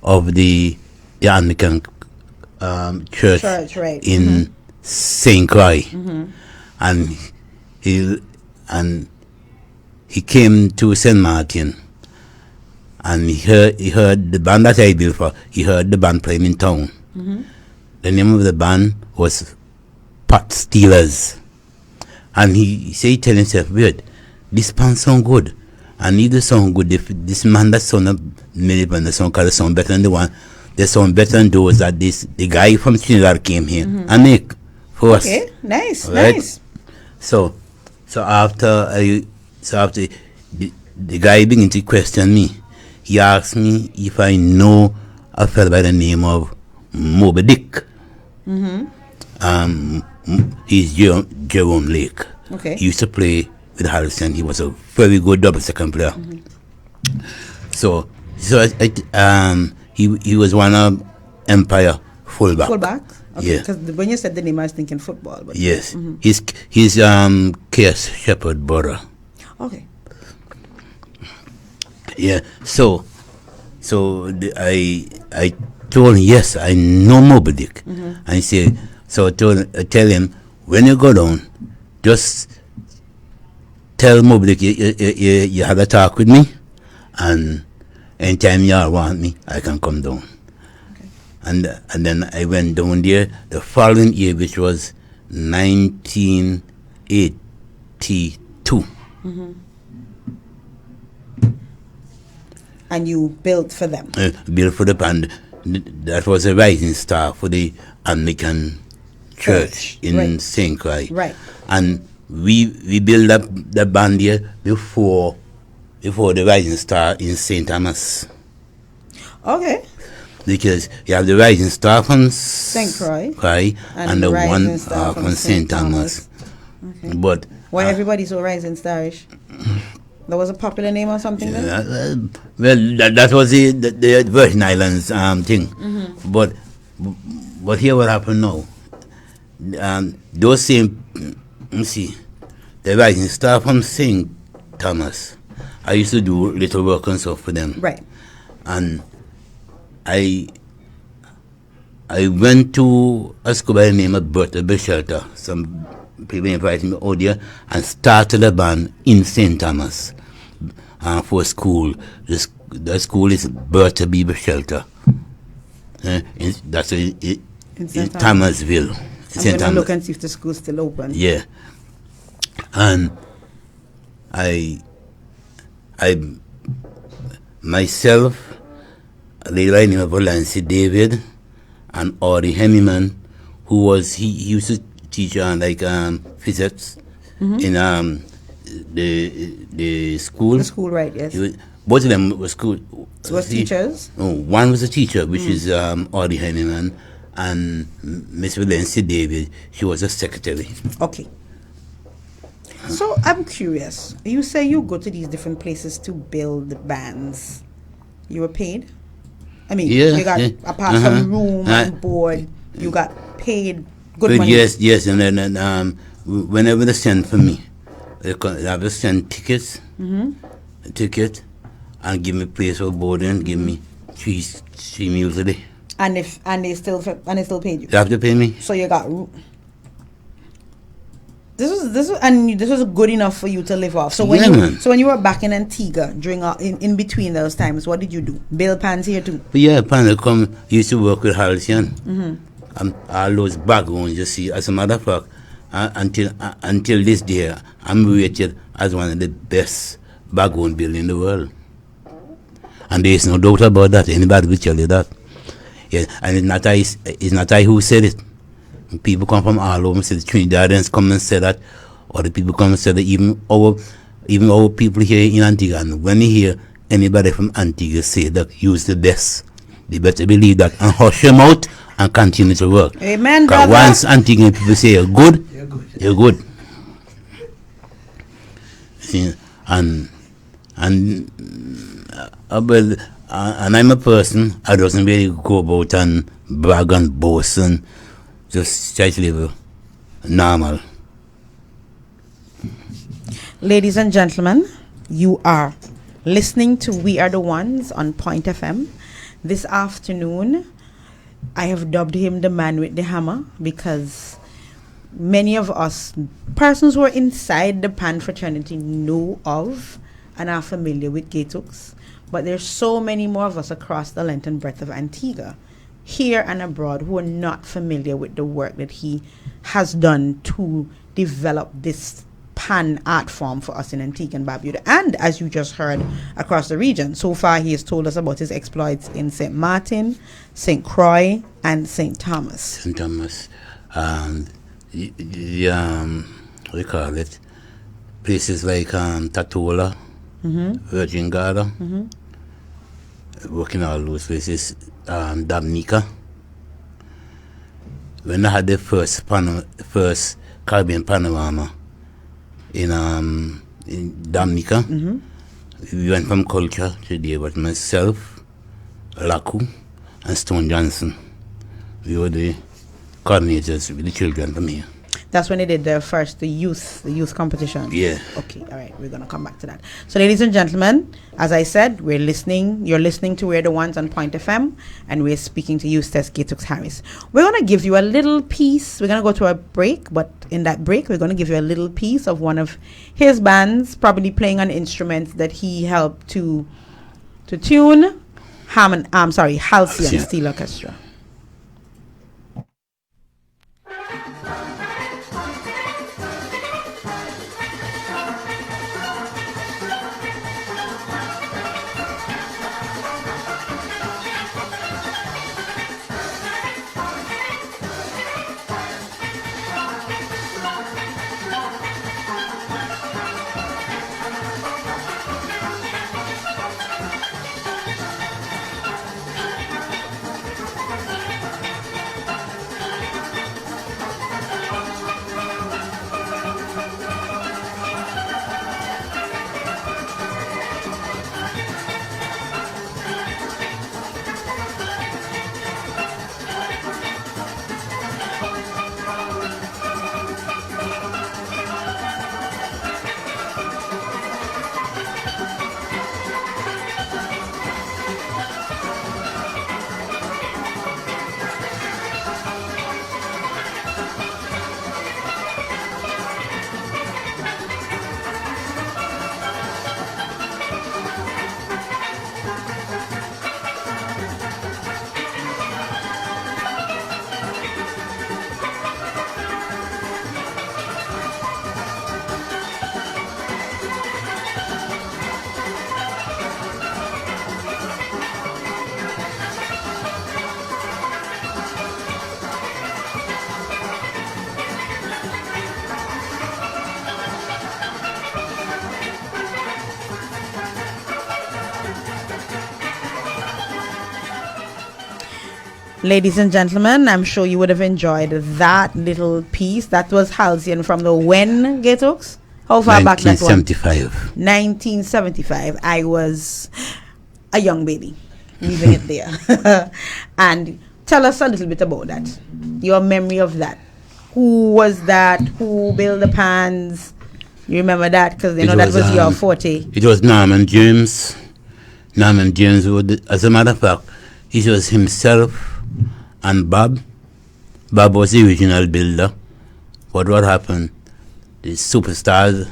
of the Anglican church right. in St. Croix. And he came to St. Martin, and he heard the band that I built for. He heard the band playing in town. The name of the band was Pot Stealers. And he tell himself, wait, this band sound good. I need to sound good. If this man that sound many band that sound better than the one, they sound better than those that the guy from Trinidad came here and make for us. Okay, nice, right? nice. So after the guy began to question me, he asked me if I know a fellow by the name of Moby Dick. He's Jerome Lake. Okay. He used to play with Harrison. He was a very good double second player. So he was one of Empire fullback. Fullback? Okay, Yeah. because when you said the name, I was thinking football. But Yes. He's Case Shepherd brother. Okay. Yeah. So I told him, yes, I know Moby Dick. And he said, so I tell him, when you go down, just tell Moby Dick you have a talk with me, and anytime you all want me, I can come down. Okay. And then I went down there the following year, which was 1982. And you built for them? Built for the band. That was a rising star for the Anglican Church in Right. St. Croix. Right. And we built up the band here before the rising star in St. Thomas. Okay. Because you have the rising star from St. Croix. And the Rising one Star from St. Thomas. Okay. But Why everybody's so rising starish? There was a popular name or something then? well, that was the Virgin Islands thing. But here what happened now? Those same, let's see, the rising star from St. Thomas, I used to do little work and stuff for them. Right. And I went to a school by the name of Bertha Shelter. Some people invited me out there and started a band in St. Thomas for school. The school is Bertha Shelter. That's in St. Thomasville. I'm going to look and see if the school's still open. Yeah. And I myself, a lady by the name of Valency David, and Audie Henneman, who he used to teach on physics in the school. The school, right? Yes. Both of them were school. Was teachers? No, one was a teacher, which is Audie Henneman, and Miss Valency David. She was a secretary. Okay. So I'm curious. You say you go to these different places to build bands. You were paid? I mean, you got apart from room and board, you got paid good money. Yes, and then whenever they send for me, they have to send tickets, ticket, and give me place for boarding, give me three meals a day. And they still paid you. They have to pay me. So you got room. This was good enough for you to live off. So when you were back in Antigua during in between those times, what did you do? Build pans here too? Yeah, pan used to work with Halcyon. All those backgrounds, you see. As a matter of fact, until this day, I'm rated as one of the best background builders in the world. And there is no doubt about that. Anybody will tell you that. Yeah, and it's not I who said it. People come from all over. Say the Trinidadians come and say that, or the people come and say that. Even our people here in Antigua. And when you hear anybody from Antigua say that use the best, they better believe that and hush them out and continue to work. Amen, brother. Once Antiguan people say you're good, you're good. See, and I'm a person. I doesn't really go about and brag and boast and just try to live normal. Ladies and gentlemen, you are listening to We Are the Ones on Point FM. This afternoon, I have dubbed him the man with the hammer because many of us, persons who are inside the Pan fraternity, know of and are familiar with Gatouks. But there's so many more of us across the length and breadth of Antigua, here and abroad, who are not familiar with the work that he has done to develop this Pan art form for us in Antigua and Barbuda, and as you just heard, across the region. So far, he has told us about his exploits in St. Martin, St. Croix, and St. Thomas. St. Thomas, we call it places like Tatola, Virgin Garda, working all those places, Dominica. When I had the first Caribbean panorama in Dominica, we went from culture today, but myself, Laku, and Stone Johnson, we were the coordinators with the children from here. That's when they did the youth competition. Yeah. Okay, all right, we're gonna come back to that. So ladies and gentlemen, as I said, you're listening to We're the Ones on Point FM, and we're speaking to Eustace Gatouks Harris. We're gonna give you a little piece. We're gonna go to a break, but in that break, we're gonna give you a little piece of one of his bands, probably playing an instrument that he helped to tune. Halcyon Steel Orchestra. Ladies and gentlemen, I'm sure you would have enjoyed that little piece. That was Halcyon from the when Gatouks? How far back that one? 1975. 1975. I was a young baby. Leaving it there. And tell us a little bit about that. Your memory of that. Who was that? Who built the pans? You remember that? Because you know that was your forte. It was Norman James. Norman James, as a matter of fact, it was himself and Bob. Bob was the original builder. But what happened? The superstars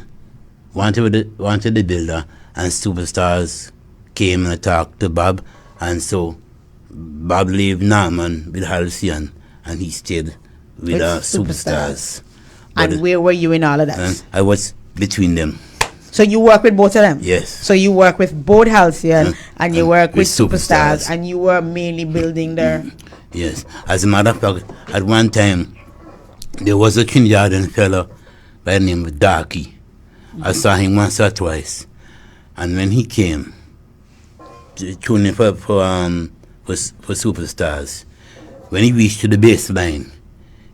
wanted the builder, and superstars came and talked to Bob, and so Bob left Norman with Halcyon, and he stayed with superstars. And where were you in all of that? I was between them. So you work with both of them? Yes. So you work with both Halcyon and you work with superstars, and you were mainly building their... Yes. As a matter of fact, at one time, there was a Trinidadian fellow by the name of Darky. I saw him once or twice. And when he came, tuning for superstars, when he reached to the baseline,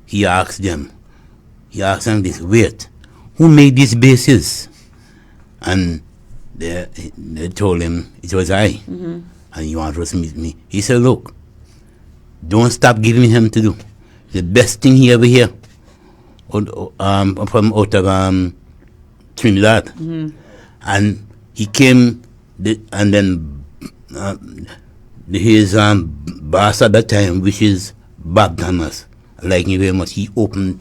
he asked them this, wait, who made these bases? And they told him it was I. And he wanted to meet me. He said, look, don't stop giving him to do. The best thing he ever hear from out of Trinidad. And he came, and then his boss at that time, which is Bob Thomas, I like him very much. He opened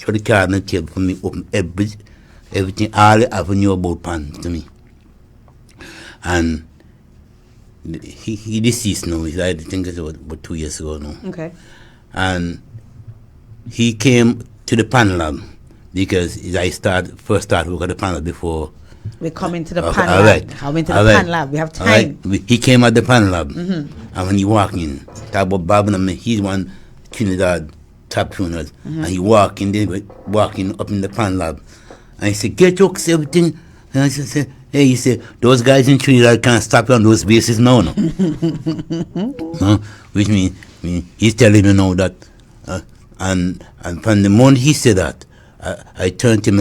the card on the table for me, opened everything, all the avenue about pan to me. And he deceased now. I think it's about 2 years ago now. Okay. And he came to the pan lab because I first started working at the pan lab before. We come into the pan lab. Right. Come into the pan lab. We have time. Right. He came at the pan lab. And when he walked in, talk about Bob and me, he's one Trinidad top tuners. And he walked in up in the pan lab. And he said, Gatouks, everything. And I said, hey, he said, those guys in Trinidad can't stop you on those bases now. No? No? Which means he's telling me now that, and from the moment he said that, I turned to him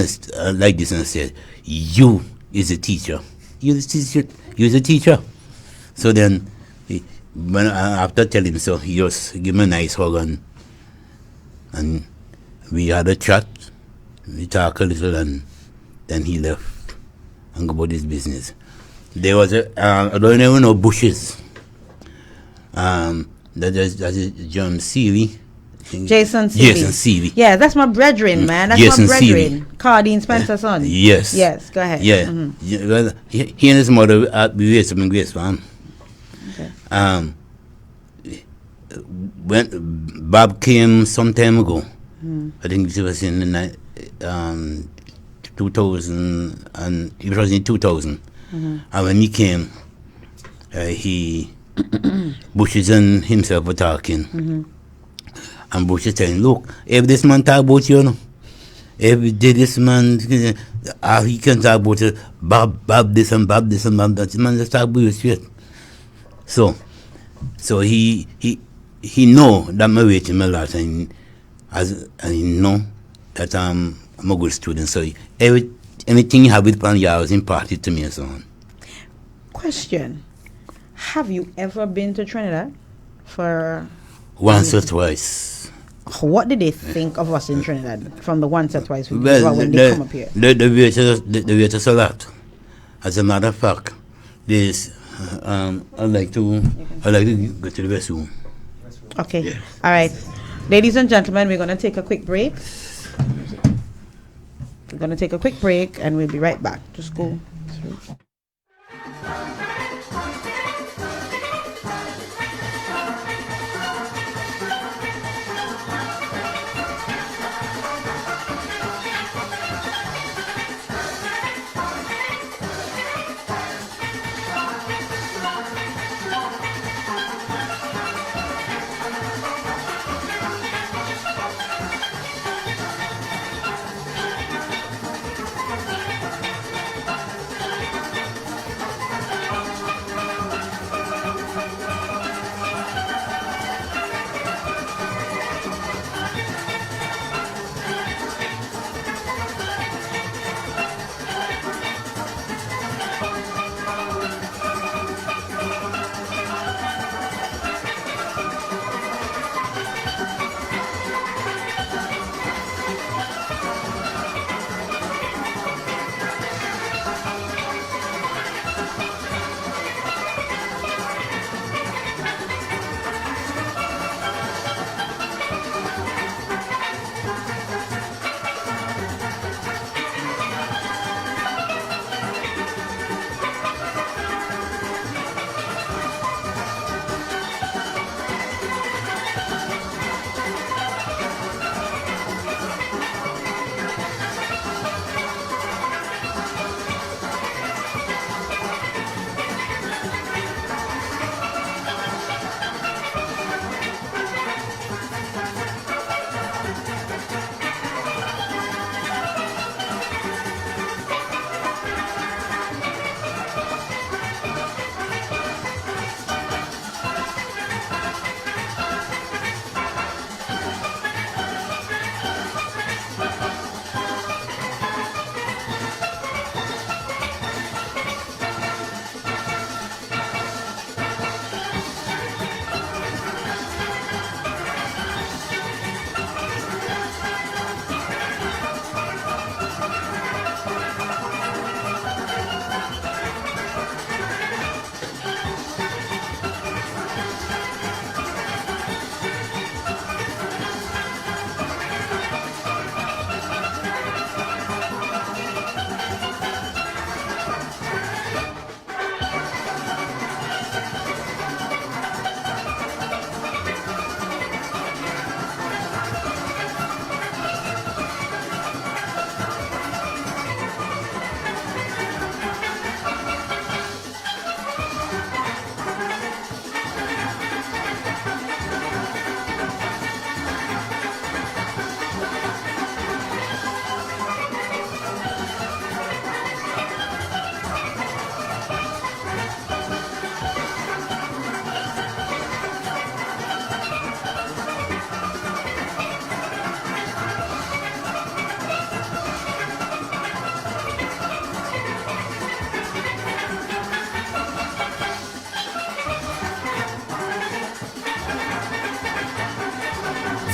like this and said, you is a teacher. You're the teacher. So then, after telling him so, he just gave me a nice hug and we had a chat. We talked a little, and then he left and go about his business. There was I don't even know bushes. That is John Seeley. Jason Seeley. Yeah, that's my brethren, man. That's Jason my brethren. Cardine Spencer's son. Yes. Yes, go ahead. Yeah. He and his mother we raised him in Grace Farm. Okay. When Bob came some time ago, I think it was in the 2000, and it was in 2000. And when he came, Bushes and himself were talking. And Bush is saying, look, if this man talk about you, every day this man, he can talk about you, Bob this and Bob this and Bob that. This man just talk about you straight. So he know that I'm waiting a lot, and he know that I'm a good student. So anything you have with plan, you always imparted to me and so on. Question: have you ever been to Trinidad for? Once or twice. What did they think of us in Trinidad from the once or twice when they come up here? The waiters a lot. As a matter of fact, there's I'd like to go to the restroom. Okay. Yeah. All right. Ladies and gentlemen, we're gonna take a quick break. We're gonna take a quick break and we'll be right back. Just go through.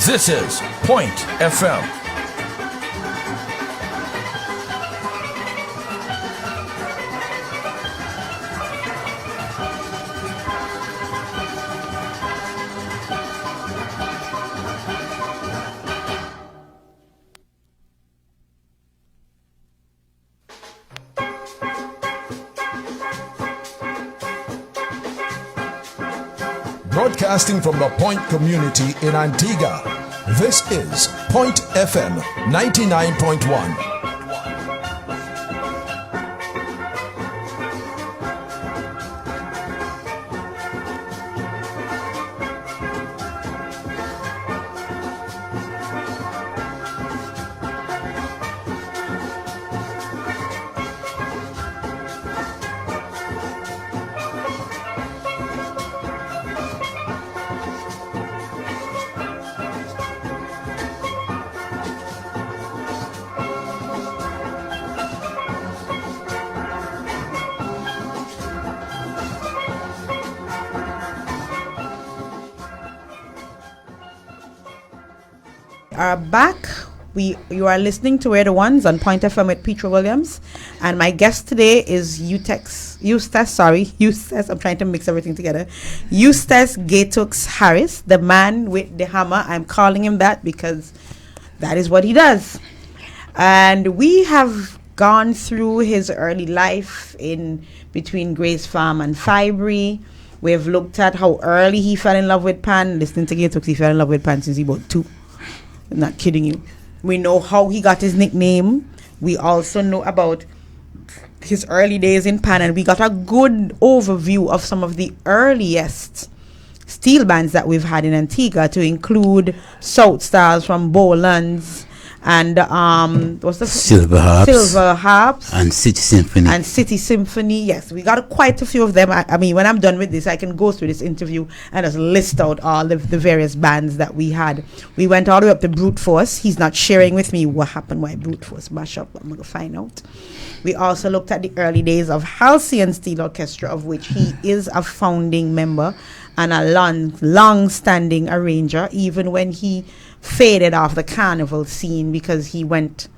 This is Point FM. Broadcasting from the Point community in Antigua, this is Point FM 99.1. Are back. You are listening to We're the Ones on Point FM with Petra Williams, and my guest today is Eustace. I'm trying to mix everything together. Eustace Gatouks Harris, the man with the hammer. I'm calling him that because that is what he does. And we have gone through his early life in between Grace Farm and Fibery. We've looked at how early he fell in love with Pan. Listening to Gatouks, he fell in love with Pan since he was 2. I'm not kidding you. We know how he got his nickname. We also know about his early days in Pan, and we got a good overview of some of the earliest steel bands that we've had in Antigua, to include South Stars from Bolands and what's the Silver Harps and City Symphony. Yes, we got quite a few of them. I mean, when I'm done with this, I can go through this interview and just list out all the various bands that we had. We went all the way up to Brute Force. He's not sharing with me what happened, why Brute Force mash up. I'm gonna find out. We also looked at the early days of Halcyon Steel Orchestra, of which he is a founding member and a long-standing arranger, even when he faded off the carnival scene because he went,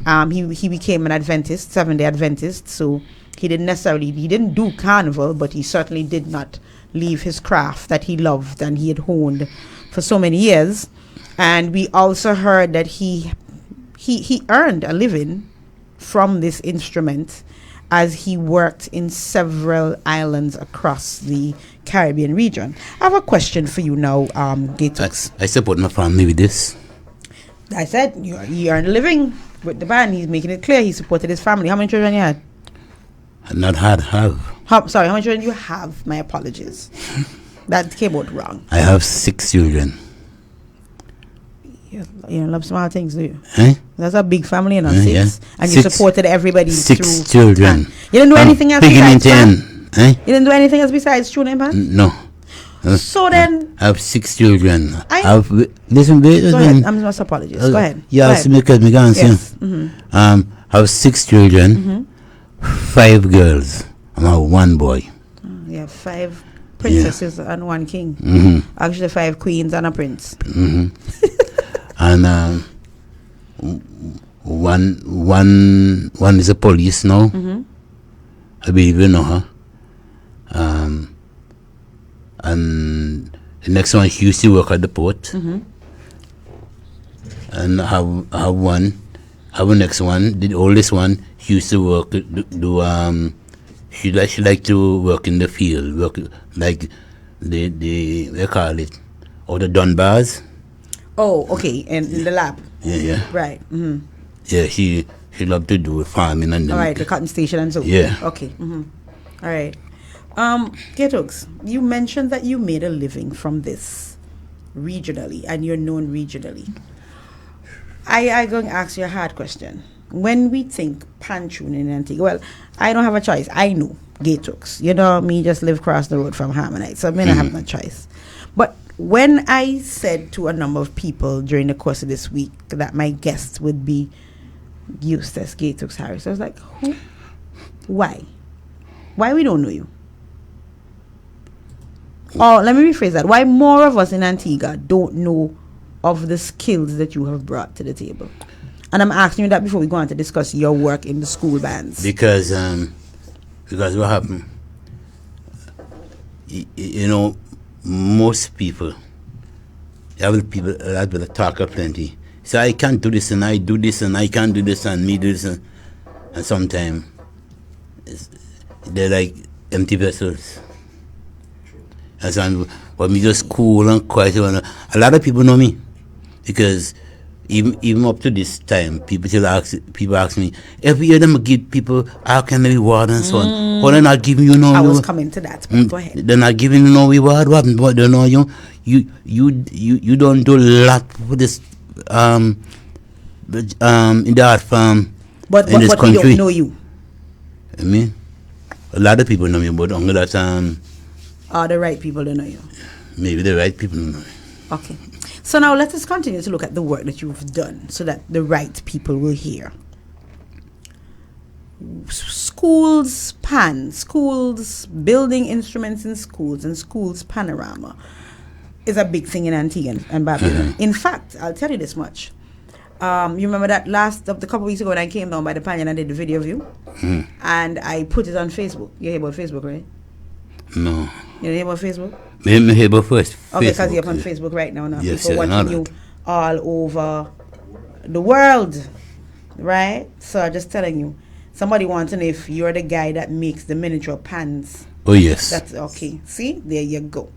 he became an Adventist, Seventh-day Adventist, so he didn't do carnival, but he certainly did not leave his craft that he loved and he had honed for so many years. And we also heard that he earned a living from this instrument as he worked in several islands across the Caribbean region. I have a question for you now, Gatouks. I support my family with this. I said you earned a living with the band. He's making it clear he supported his family. How many children you had? Not had, have. How many children you have? My apologies. That came out wrong. I have 6 children. You love small things, do you? Eh? That's a big family, you know, 6. Yeah. And you supported everybody 6 through children. Pan. You didn't do anything else besides Pan? Eh? You didn't do anything else besides tuning Pan? No. So then... I have 6 children. Listen, go ahead. I'm just apologies. Go ahead. Yeah, go ahead. Yes. I have 6 children, 5 girls, and I have 1 boy. Yeah, 5 princesses and 1 king. Actually, 5 queens and a prince. And one is a police now. I believe you know her. And the next one, she used to work at the port. And I have one. Have a next one. The oldest one, she used to work. She like to work in the field. Work like they call it, or the Dunbars. Oh, okay, in the lab. Yeah. Right. Yeah, she loved to do farming and. All right, the cotton station and so. Yeah. Okay. All right. Gatouks, you mentioned that you made a living from this regionally, and you're known regionally. I'm going to ask you a hard question. When we think pan tuning in Antigua, well, I don't have a choice. I know Gatouks. You know, me just live across the road from Harmonite, so I mean I have no choice. But when I said to a number of people during the course of this week that my guest would be Eustace Gatouks Harris, I was like, who? Why? Why we don't know you? Or let me rephrase that. Why more of us in Antigua don't know of the skills that you have brought to the table? And I'm asking you that before we go on to discuss your work in the school bands. Because what happened, you know, most people, people that will talk plenty. So I can't do this and I do this and I can't do this and me do this and sometimes they're like empty vessels. And so but me just cool and quiet. A lot of people know me because even up to this time, people ask me every year them give people how can they reward and so on. But they're not giving you no. I was coming to that. But go ahead. They're not giving you no reward. What they know you don't do a lot for this in the art farm in this country. But we don't know you. I mean, a lot of people know me, but only that the right people don't know you. Maybe the right people don't know me. Okay. So now let us continue to look at the work that you've done so that the right people will hear. Schools building instruments in schools and schools panorama is a big thing in Antigua and Barbuda. In fact, I'll tell you this much. You remember that the couple weeks ago when I came down by the pan and I did the video of you? And I put it on Facebook. You hear about Facebook, right? No. You hear about Facebook? I hear about first. Okay, because you're on Facebook right now. Yes, people watching you all over the world, right? So I'm just telling you. Somebody wants to know if you're the guy that makes the miniature pans. Oh, yes. That's okay. See? There you go.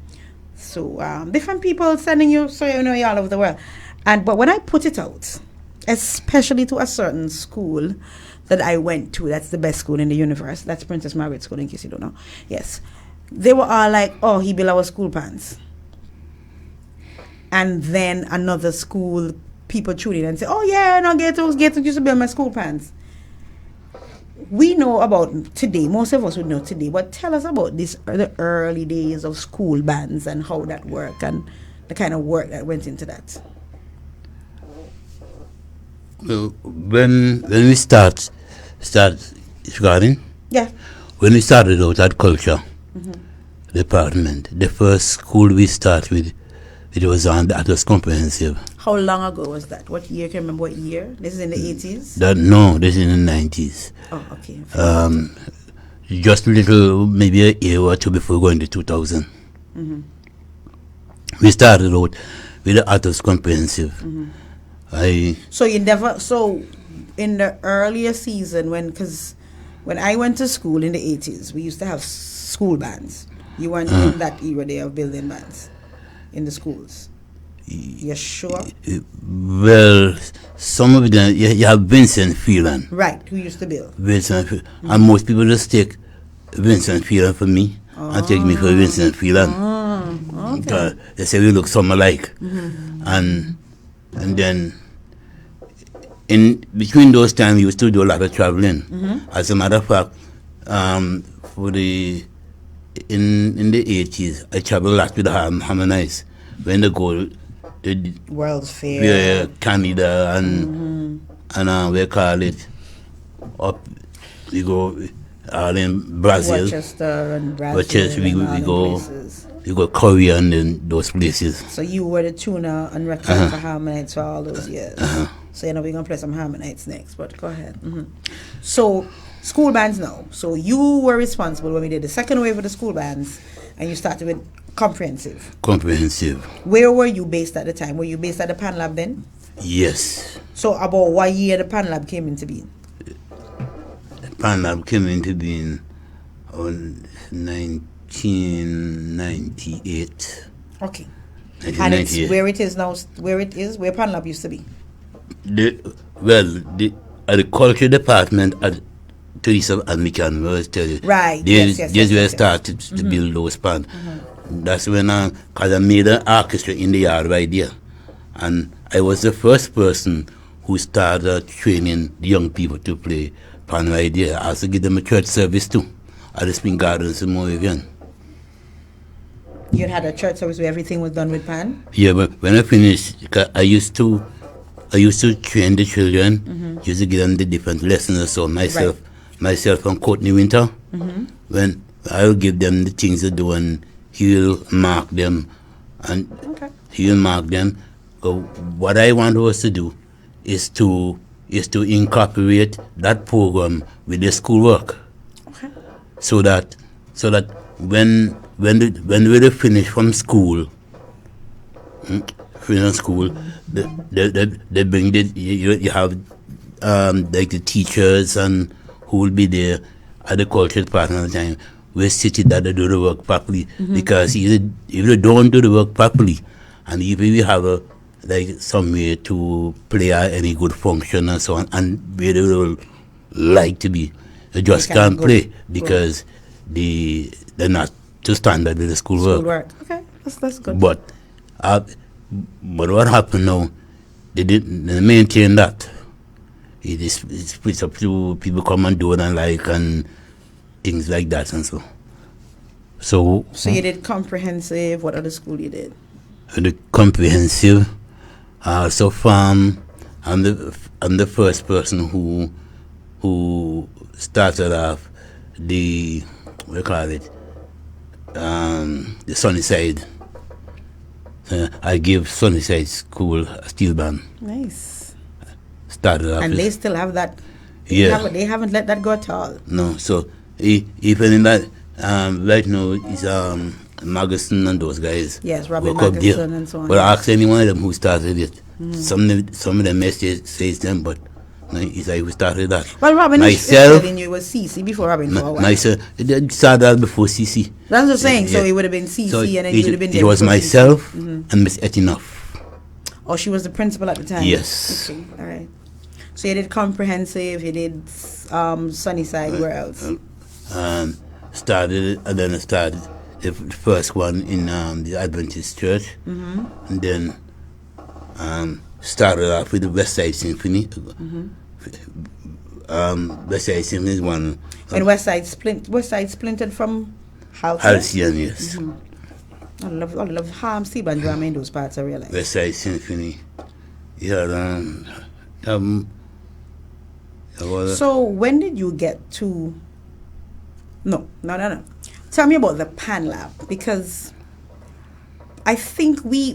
So, different people sending you, so you know you're all over the world. But when I put it out, especially to a certain school that I went to, that's the best school in the universe. That's Princess Margaret School, in case you don't know. Yes. They were all like, oh, he built our school pants. And then another school, people tune in and say, oh, yeah, no, Gatouks used to build my school pants. We know about today, most of us would know today, but tell us about the early days of school bands and how that worked and the kind of work that went into that. Well, when we start regarding, yeah, when we started out at culture department, the first school we start with, it was comprehensive. How long ago was that? What year? Can you remember what year? This is in the 80s? No, this is in the 90s. Oh, okay. Just a little, maybe a year or two before going to 2000. We started out with the Gatouks comprehensive. So in the earlier season, when I went to school in the 80s, we used to have school bands. You weren't in that era there of building bands in the schools. You're sure? Well, some of them, you have Vincent Phelan. Right, who used to build. Vincent Phelan. And most people just take Vincent Phelan for me and take me for Vincent Phelan. Okay. They say we look some alike. And then in between those times, we used to do a lot of traveling. As a matter of fact, in the 80s, I traveled a lot with the Harmonize. When they go the World's Fair, Canada and we call it up. We go all in Brazil, Rochester and Brazil. Rochester, we go Korea and then those places. So you were the tuner and record for Harmonites for all those years. So we're gonna play some Harmonites next. But go ahead. So school bands now. So you were responsible when we did the second wave of the school bands, and you started with comprehensive. Where were you based at the time? Were you based at the Pan Lab then? Yes. So about what year the Pan Lab came into being? The Pan Lab came into being on 1998. Okay. 1998. And it's where it is now, where Pan Lab used to be? The agriculture department at Teresa and Mikan, I always tell you. Right. This where I started to build those pans. That's when because I made an orchestra in the yard right there. And I was the first person who started training the young people to play pan right there. I also give them a church service too at the Spring Gardens in Moravian. You had a church service where everything was done with pan? Yeah, but when I finished, I used to train the children, used to give them the different lessons and so myself and Courtney Winter, when I will give them the things to do and he'll mark them, and he'll mark them what I want us to do is to incorporate that program with the schoolwork. Okay. So that when we finish from school, they bring you have like the teachers and who will be there at the cultural part of the time. We're sitting that they do the work properly, because if they don't do the work properly, and if we have some way to play any good function and so on, and where they will like to be, they just can't play because they're not to standard with the schoolwork. Okay, that's good. But what happened now? They didn't maintain that. It's split up to people come and do it and things like that and so. So you did comprehensive. What other school you did? The comprehensive. So farm. I'm the first person who started off the the Sunnyside. I gave Sunnyside School a steel band. Nice. Started off. And they still have that. Yeah. They haven't let that go at all. No. So even in that, right now it's Magasin and those guys. Yes, Robin work up there. Magasin and so on. But ask any one of them who started it. Some of them may say it's them, but it's like who started that. Well, Robin myself, is telling you it was CC before Robin for a while. Myself, it started before CC. That's what I'm saying. Yeah. So it would have been CC, So and then you would have been there. It was before myself CC. and Miss Etinoff. Oh, she was the principal at the time? Yes. Okay, all right. So you did comprehensive, you did Sunnyside, where else? Started the first one in the Adventist Church, and then started off with the West Side Symphony. West Side Symphony is one. And West Side splintered from Halcyon? Halcyon, yes. I love Harm Steve drama in those parts, I realize. West Side Symphony. Yeah. So when did you get to? No. Tell me about the Pan Lab, because I think we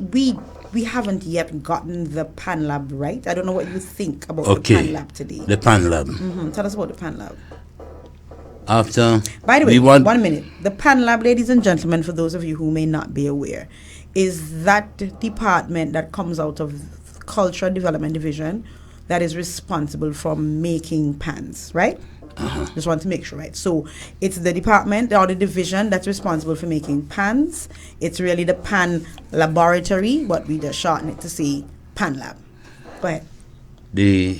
haven't yet gotten the Pan Lab right. I don't know what you think about the Pan Lab today. The Pan Lab. Tell us about the Pan Lab. By the way, 1 minute. The Pan Lab, ladies and gentlemen, for those of you who may not be aware, is that department that comes out of Cultural Development Division that is responsible for making pans, right? Just want to make sure, right? So it's the department or the division that's responsible for making pans. It's really the Pan Laboratory, but we just shorten it to say Pan Lab. Go ahead. The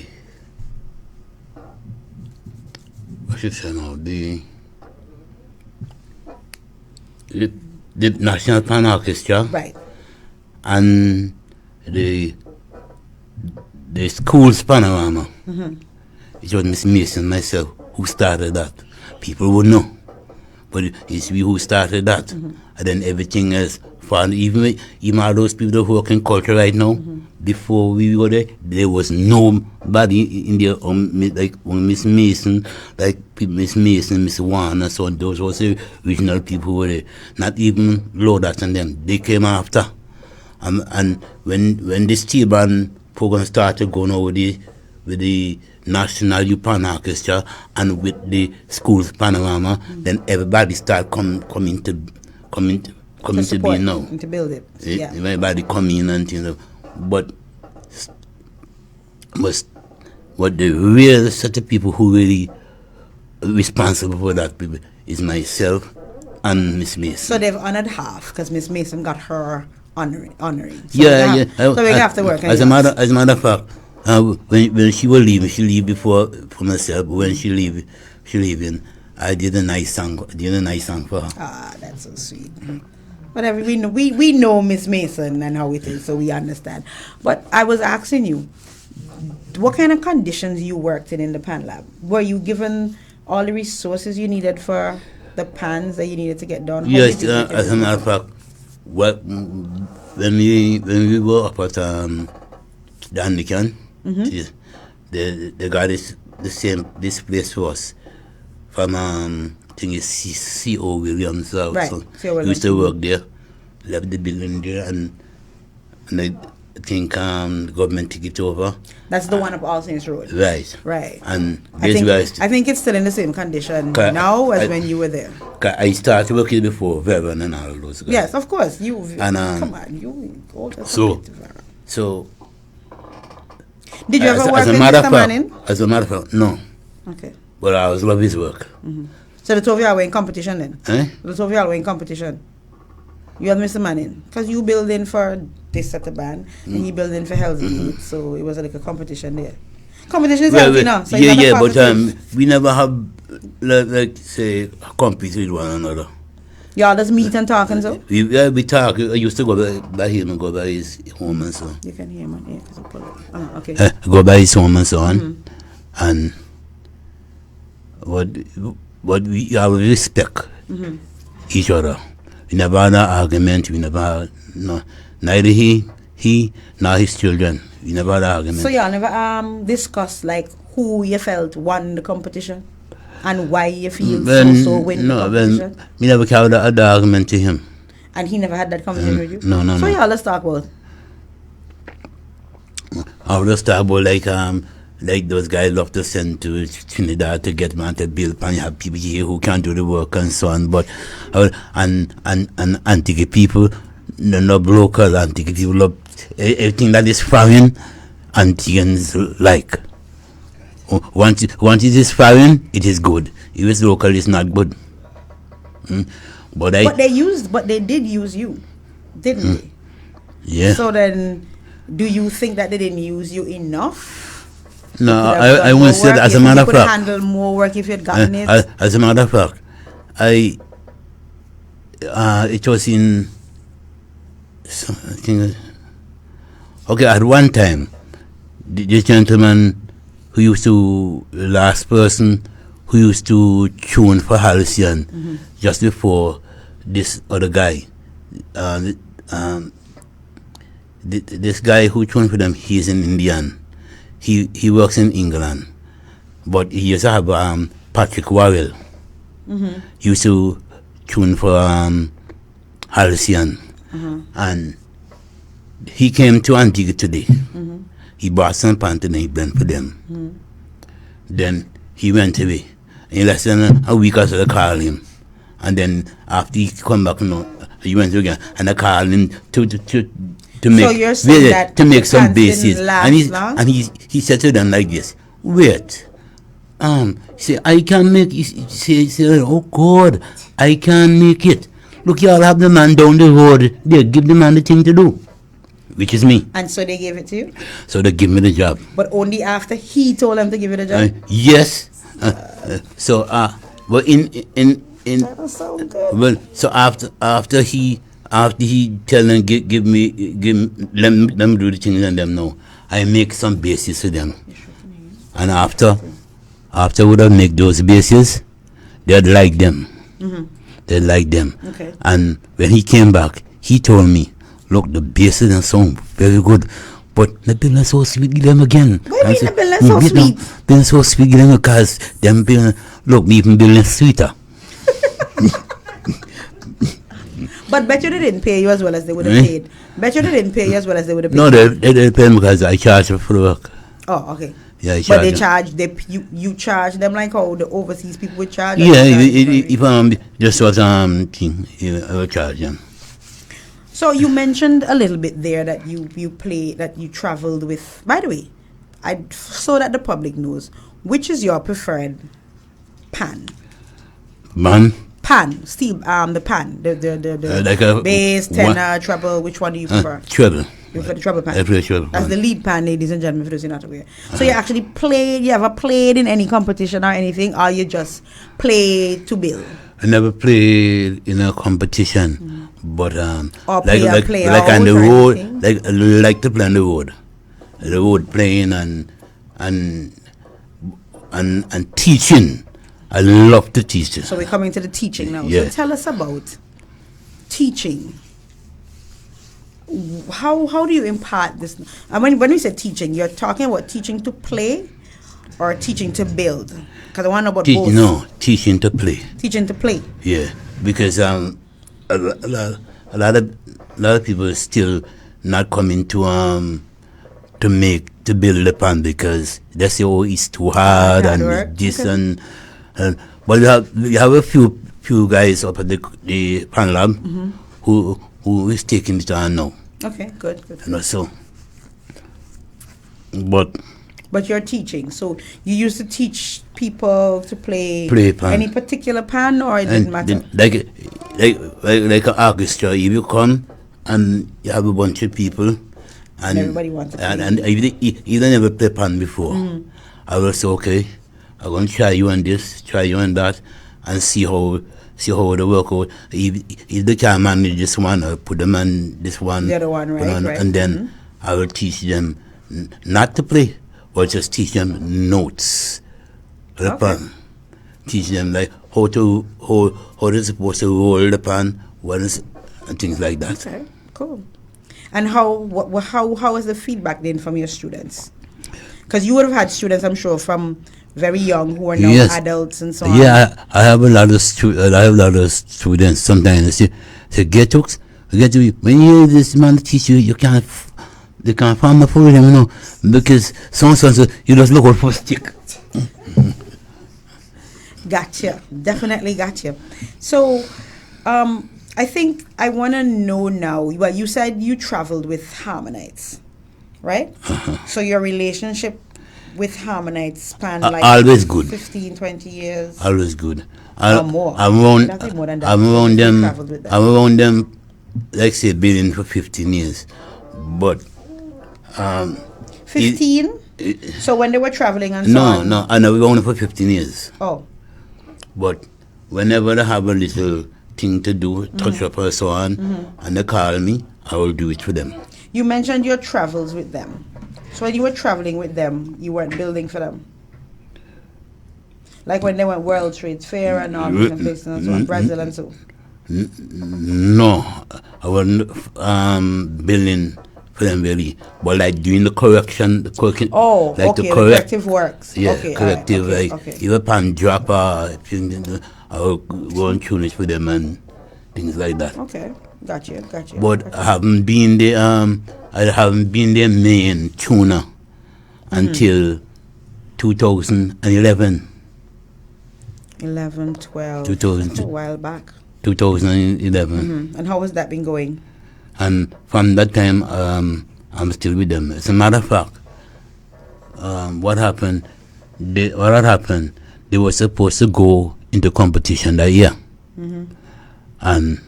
National Pan Orchestra, right, and the school's panorama. It was Miss Mason and myself who started that. People would know, but it's we who started that. And then everything else. Even all those people who work in culture right now, before we were there was nobody in there like Miss Mason, like Miss Mason, Miss Warner, so on. Those was the original people who were there. Not even Lodat and them. They came after. And when this steel band program started going over with the National Pan Orchestra and with the school's panorama, then everybody started coming to be now. And to build it. Yeah. Everybody come in and things. But the real set of people who really responsible for that people is myself and Miss Mason. So they've honored half because Miss Mason got her honoring. So yeah. So we have to work. As a matter of fact, when she will leave, she leave before for myself. When she leave in. I did a nice song. For her. Ah, that's so sweet. Whatever, we know Miss Mason and how it is, so we understand. But I was asking you, what kind of conditions you worked in the Pan Lab? Were you given all the resources you needed for the pans that you needed to get done? Yes, as a matter of fact, when we were up at the Anglican, the guy is this place was from I think it's C.O. Williams house. Right. So he used to work there, left the building there, and think the government took it over. That's the one up All Saints Road. Right. Right. And I think it's still in the same condition now as when you were there. I started working before Veron and all those guys. Yes, of course. And, come on, you go to So did you ever work with Mr. Manning? As a matter of fact, no. Okay. But I was love his work. Mm-hmm. So the two of you were in competition then? Eh? The two of you were in competition. You and Mr. Manning. Because you building for this set of band and he building for Healthy Youth. So it was like a competition there. Competition is healthy now. So but we never have, like say, compete with one another. Y'all just meet and talk and so? We talk. I used to go by him and go by his home and so. You can hear him, yeah, because I pull it. Oh, okay. Go by his home and so on. And what we always respect each other. We never had an argument. We never had, no, neither he nor his children. We never had an argument. So y'all never discussed like who you felt won the competition and why you feel so win the competition? No, we never carried the argument to him. And he never had that conversation with you? No. So y'all let's talk about. I will just talk about like those guys love to send to Trinidad to get man to build, and you have people here who can't do the work and so on. But and Antigua people, no local Antigua people love everything that is foreign. Antiguans like. Once it is foreign, it is good. If it's local, it's not good. But they did use you, didn't they? Yeah. So then, do you think that they didn't use you enough? No, I won't say that. As a matter of fact, you could handle more work if you had gotten it. As a matter of fact, it was in. Okay, at one time, this gentleman who used to, the last person who used to tune for Halcyon just before this other guy, this guy who tuned for them, he's an Indian. He works in England, but he used to have Patrick Warrell. He used to tune for Halcyon, and he came to Antigua today. He bought some pants and he blend for them. Then he went away. In less than a week or so, I called him, and then after he come back, he went again, and I called him to make, so you're saying that to make some bases, and he said to them like this: wait, say I can make. Say, oh God, I can make it. Look, y'all have the man down the road. They give the man the thing to do, which is me. And so they gave it to you. So they give me the job. But only after he told them to give you the job. Yes. Well, that was so good. Well, so after he tell them let them do the things and them know, I make some bases for them, and after would I make those bases, they'd like them. They'd like them. Okay. And when he came back, he told me, look, the bases and sound very good, but the building so sweet them again. What do you mean the building so sweet? Building so sweet them because them building, look, me even building sweeter. But bet you they didn't pay you as well as they would have paid. Bet you they didn't pay you as well as they would have paid. No, they pay me because I charge for the work. Oh, okay. Yeah, I but they charge you charge them like how the overseas people would charge. Yeah, if just was thing, I will charge them. So you mentioned a little bit there that you play, that you traveled with. By the way, so that the public knows, which is your preferred pan? Pan, steel, the pan, the like a bass, tenor, treble. Which one do you prefer? Treble. You prefer the treble pan. I prefer treble. That's the lead pan, ladies and gentlemen, for those who are not aware. So you actually played. You ever played in any competition or anything, or you just play to build? I never played in a competition, but or like on the road, like to play on the road playing and teaching. I love to teach. So we're coming to the teaching now. Yeah. So tell us about teaching. How do you impart this? When we say teaching, you're talking about teaching to play or teaching to build? Because I want to know about both. No, teaching to play. Teaching to play. Yeah, because a lot of people still not coming to build the pan because they say, oh, it's too hard and work. this Okay. and but we have a few guys up at the pan lab who is taking it on now. Okay, good. You know, so but you're teaching, so you used to teach people to play pan. any particular pan, or it didn't matter? Like an orchestra, if you come and you have a bunch of people and everybody wants to play. and you never play pan before, I will say, okay, I'm going to try you on this, try you on that, and see how they work out. If they can manage this one, I'll put them on this one, the other one, right. And then I will teach them not to play, but just teach them notes. The pan. Teach them like how they're supposed to roll the pan, and things like that. Okay, cool. And how was the feedback then from your students? Because you would have had students, I'm sure, from very young who are now adults and so on. Yeah, I have a lot of students. Sometimes they say Gatouks, when you hear this man teach you, they can't find the food, you know, because so you just look out for stick. Gotcha. Definitely gotcha. So, I think I want to know now. Well, you said you traveled with Harmonites, right? So your relationship with Harmonites spanned like always good. 15, 20 years. Always good. Or more. I'm around them. Traveled with them. I'm around them, like say, been for 15 years, but 15. So when they were traveling and so on. No, I know we were only for 15 years. Oh. But whenever they have a little thing to do, touch up or so on, and they call me, I will do it for them. You mentioned your travels with them. So when you were traveling with them, you weren't building for them? Like when they went World Trade Fair and all different places and so on, Brazil and so. No, I wasn't building for them really, but like doing the correction, the corrective works. Yeah, okay, corrective, right, like if a pan drop I will go and tune it for them and things like that. Okay, gotcha. But I haven't been their main tuner until 2011. 11, 12. 2000. A while back. 2011. And how has that been going? And from that time, I'm still with them. As a matter of fact, what happened? They were supposed to go into competition that year, and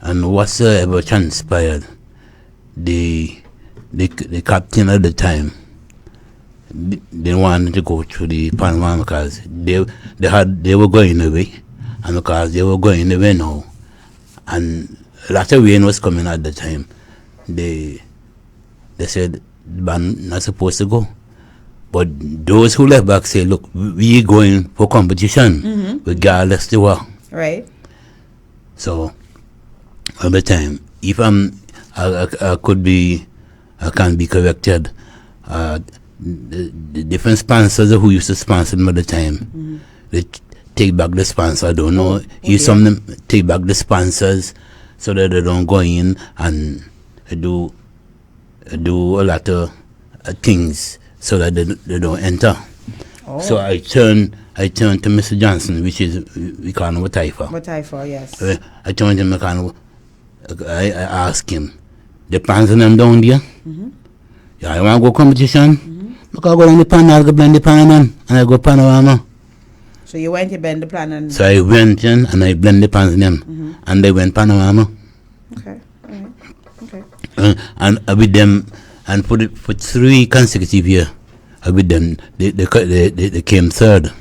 whatsoever transpired, the captain at the time didn't want to go through the Panama because they were going away, and because they were going away now, and a lot of rain was coming at the time. They said the band not supposed to go. But those who left back say, look, we going for competition, regardless to what. Right. So at the time, if I can be corrected. The different sponsors who used to sponsor them at the time, they take back the sponsor. I don't know. Some of them take back the sponsors so that they don't go in and do a lot of things so that they don't enter. Oh. So I turned to Mr. Johnson, which is we call him Wataifa. Wataifa, yes. I turned to him. I asked him, the plans of them down there. Yeah, I want to go competition. I go down the pan, I'll go blend the pan and I go panorama. So you went to blend the pan and... So I went in and I blend the pans in them and they went panorama. Okay, alright. Okay. And with them, and for 3 consecutive years, with them, they came third.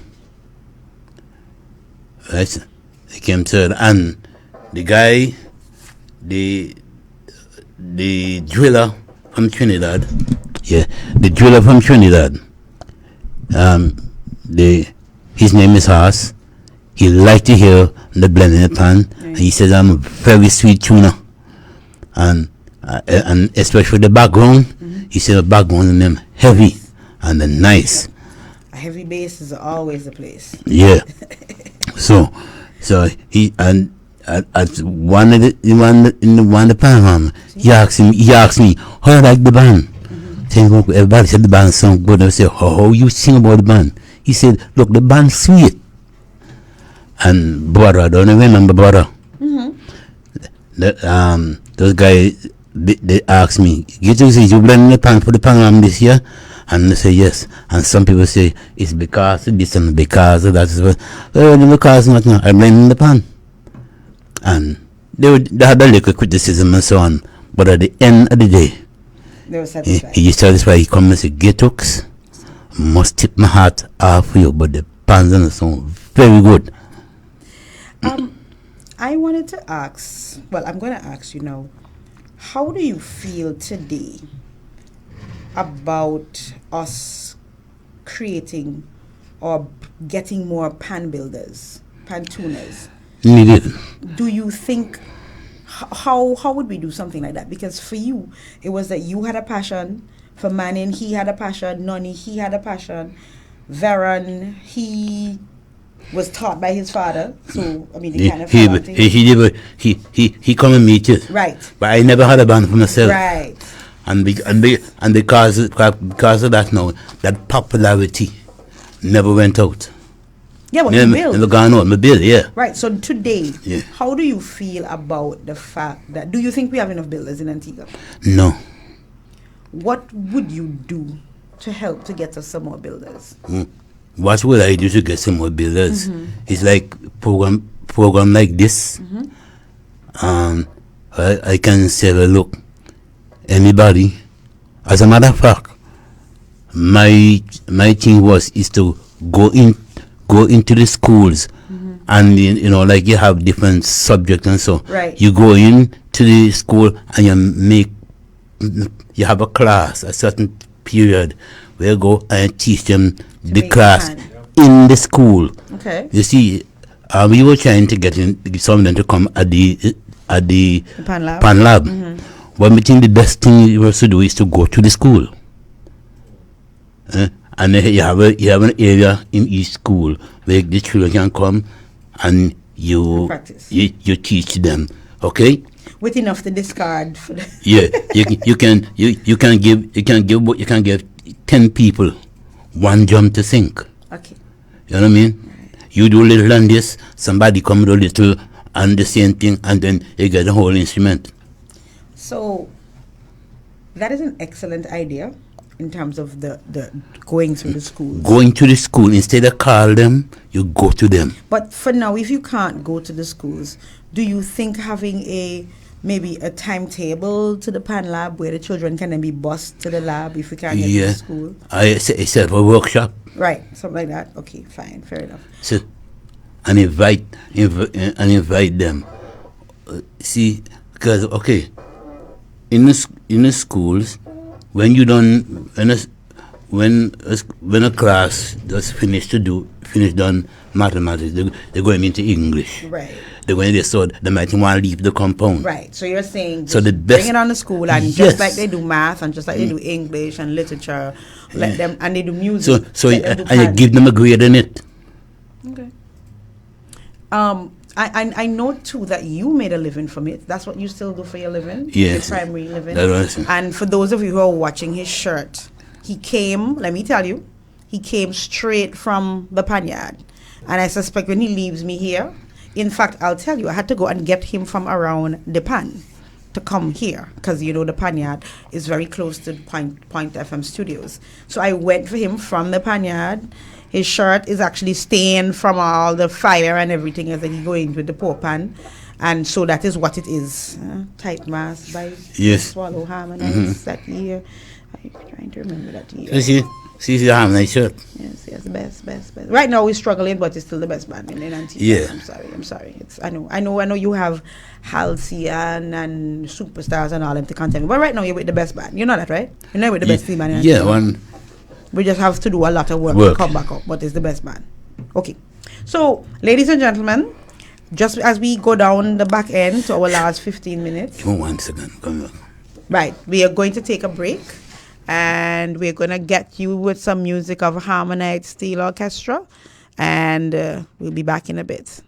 Right? They came third. And the guy, the driller from Trinidad, his name is Haas. He liked to hear the blending the pan, and he says I'm a very sweet tuner, and especially the background. He said the background in them heavy and then nice. A heavy bass is always the place. Yeah. so he and at one of the panel, he asked me, how I like the band. Everybody said the band song good. I said, how you sing about the band? He said, look, the band's sweet. And Bora, don't you remember Bora? Those guys, they asked me, Gatouks, you blending the pan for the pan this year? And they say yes. And some people say it's because of this and because of that. Because not now. I'm blending the pan. And they had a little criticism and so on. But at the end of the day, they were satisfied. He satisfied. He come and say, Gatouks, must tip my hat off for you, but the pans and the song very good. I wanted to ask, well, I'm going to ask you now, how do you feel today about us creating or getting more pan builders, pan tuners? Needed. Do you think, how would we do something like that? Because for you, it was that you had a passion. For Manning, he had a passion. Noni, he had a passion. Veron, he was taught by his father. So, I mean, he kind of he come and meet it. Right. But I never had a band for myself. Right. And because of that now, that popularity never went out. Yeah, but you build. Never gone out. My bill, yeah. Right. So today, yeah. How do you feel about the fact that, do you think we have enough builders in Antigua? No. What would you do to help to get us some more builders? What would I do to get some more builders? It's like program like this. I can say, well, look, anybody. As a matter of fact, my thing is to go into the schools, and like you have different subjects and so. Right. You go into the school and you have a class, a certain period where you go and teach them the class in the school. Okay. You see, we were trying to get some of them to come at the Pan Lab. Pan Lab. But I think the best thing you have to do is to go to the school. And you have an area in each school where the children can come and you practice. You teach them. Okay. With enough to discard for the Yeah, you can give 10 people one drum to sink. Okay. You know what I mean? Right. You do a little on this, somebody come with a little and the same thing, and then you get the whole instrument. So that is an excellent idea in terms of the going through the schools. Going to the school, instead of call them, you go to them. But for now, if you can't go to the schools, do you think having maybe a timetable to the Pan Lab where the children can then be bused to the lab if we can't get to the school? I said for a workshop. Right, something like that. Okay, fine, fair enough. So, and invite them. See, because in the schools, when you don't when a class does finish done mathematics, they're going into English. Right. They're going to so they might want to leave the compound. Right. So you're saying so the best, bring it on the school and just like they do math and just like they do English and literature, let them and they do music. So you give them a grade in it. Okay. I know too that you made a living from it. That's what you still do for your living. Yes. Your primary living. And for those of you who are watching his shirt, he came. Let me tell you, he came straight from the Panyard, and I suspect when he leaves me here. In fact, I'll tell you, I had to go and get him from around the Pan to come here because, the Panyard is very close to Point FM studios. So I went for him from the Panyard. His shirt is actually stained from all the fire and everything as he go into the poor pan. And so that is what it is. Tight mask by Swallow Harmonize that year. I'm trying to remember that year. See the Harmonize shirt. Yes, best. Right now we're struggling, but it's still the best band in Antigua. Yeah. I'm sorry. I know you have Halcyon and Superstars and all them to contend. But right now you're with the best band. You know that, right? You're not with the best team band in Antigua. Yeah, one. We just have to do a lot of work to come back up, but it's the best band. Okay. So, ladies and gentlemen, just as we go down the back end to our last 15 minutes. Give me 1 second. Come on. Right. We are going to take a break. And we're going to get you with some music of Harmonite Steel Orchestra. And we'll be back in a bit.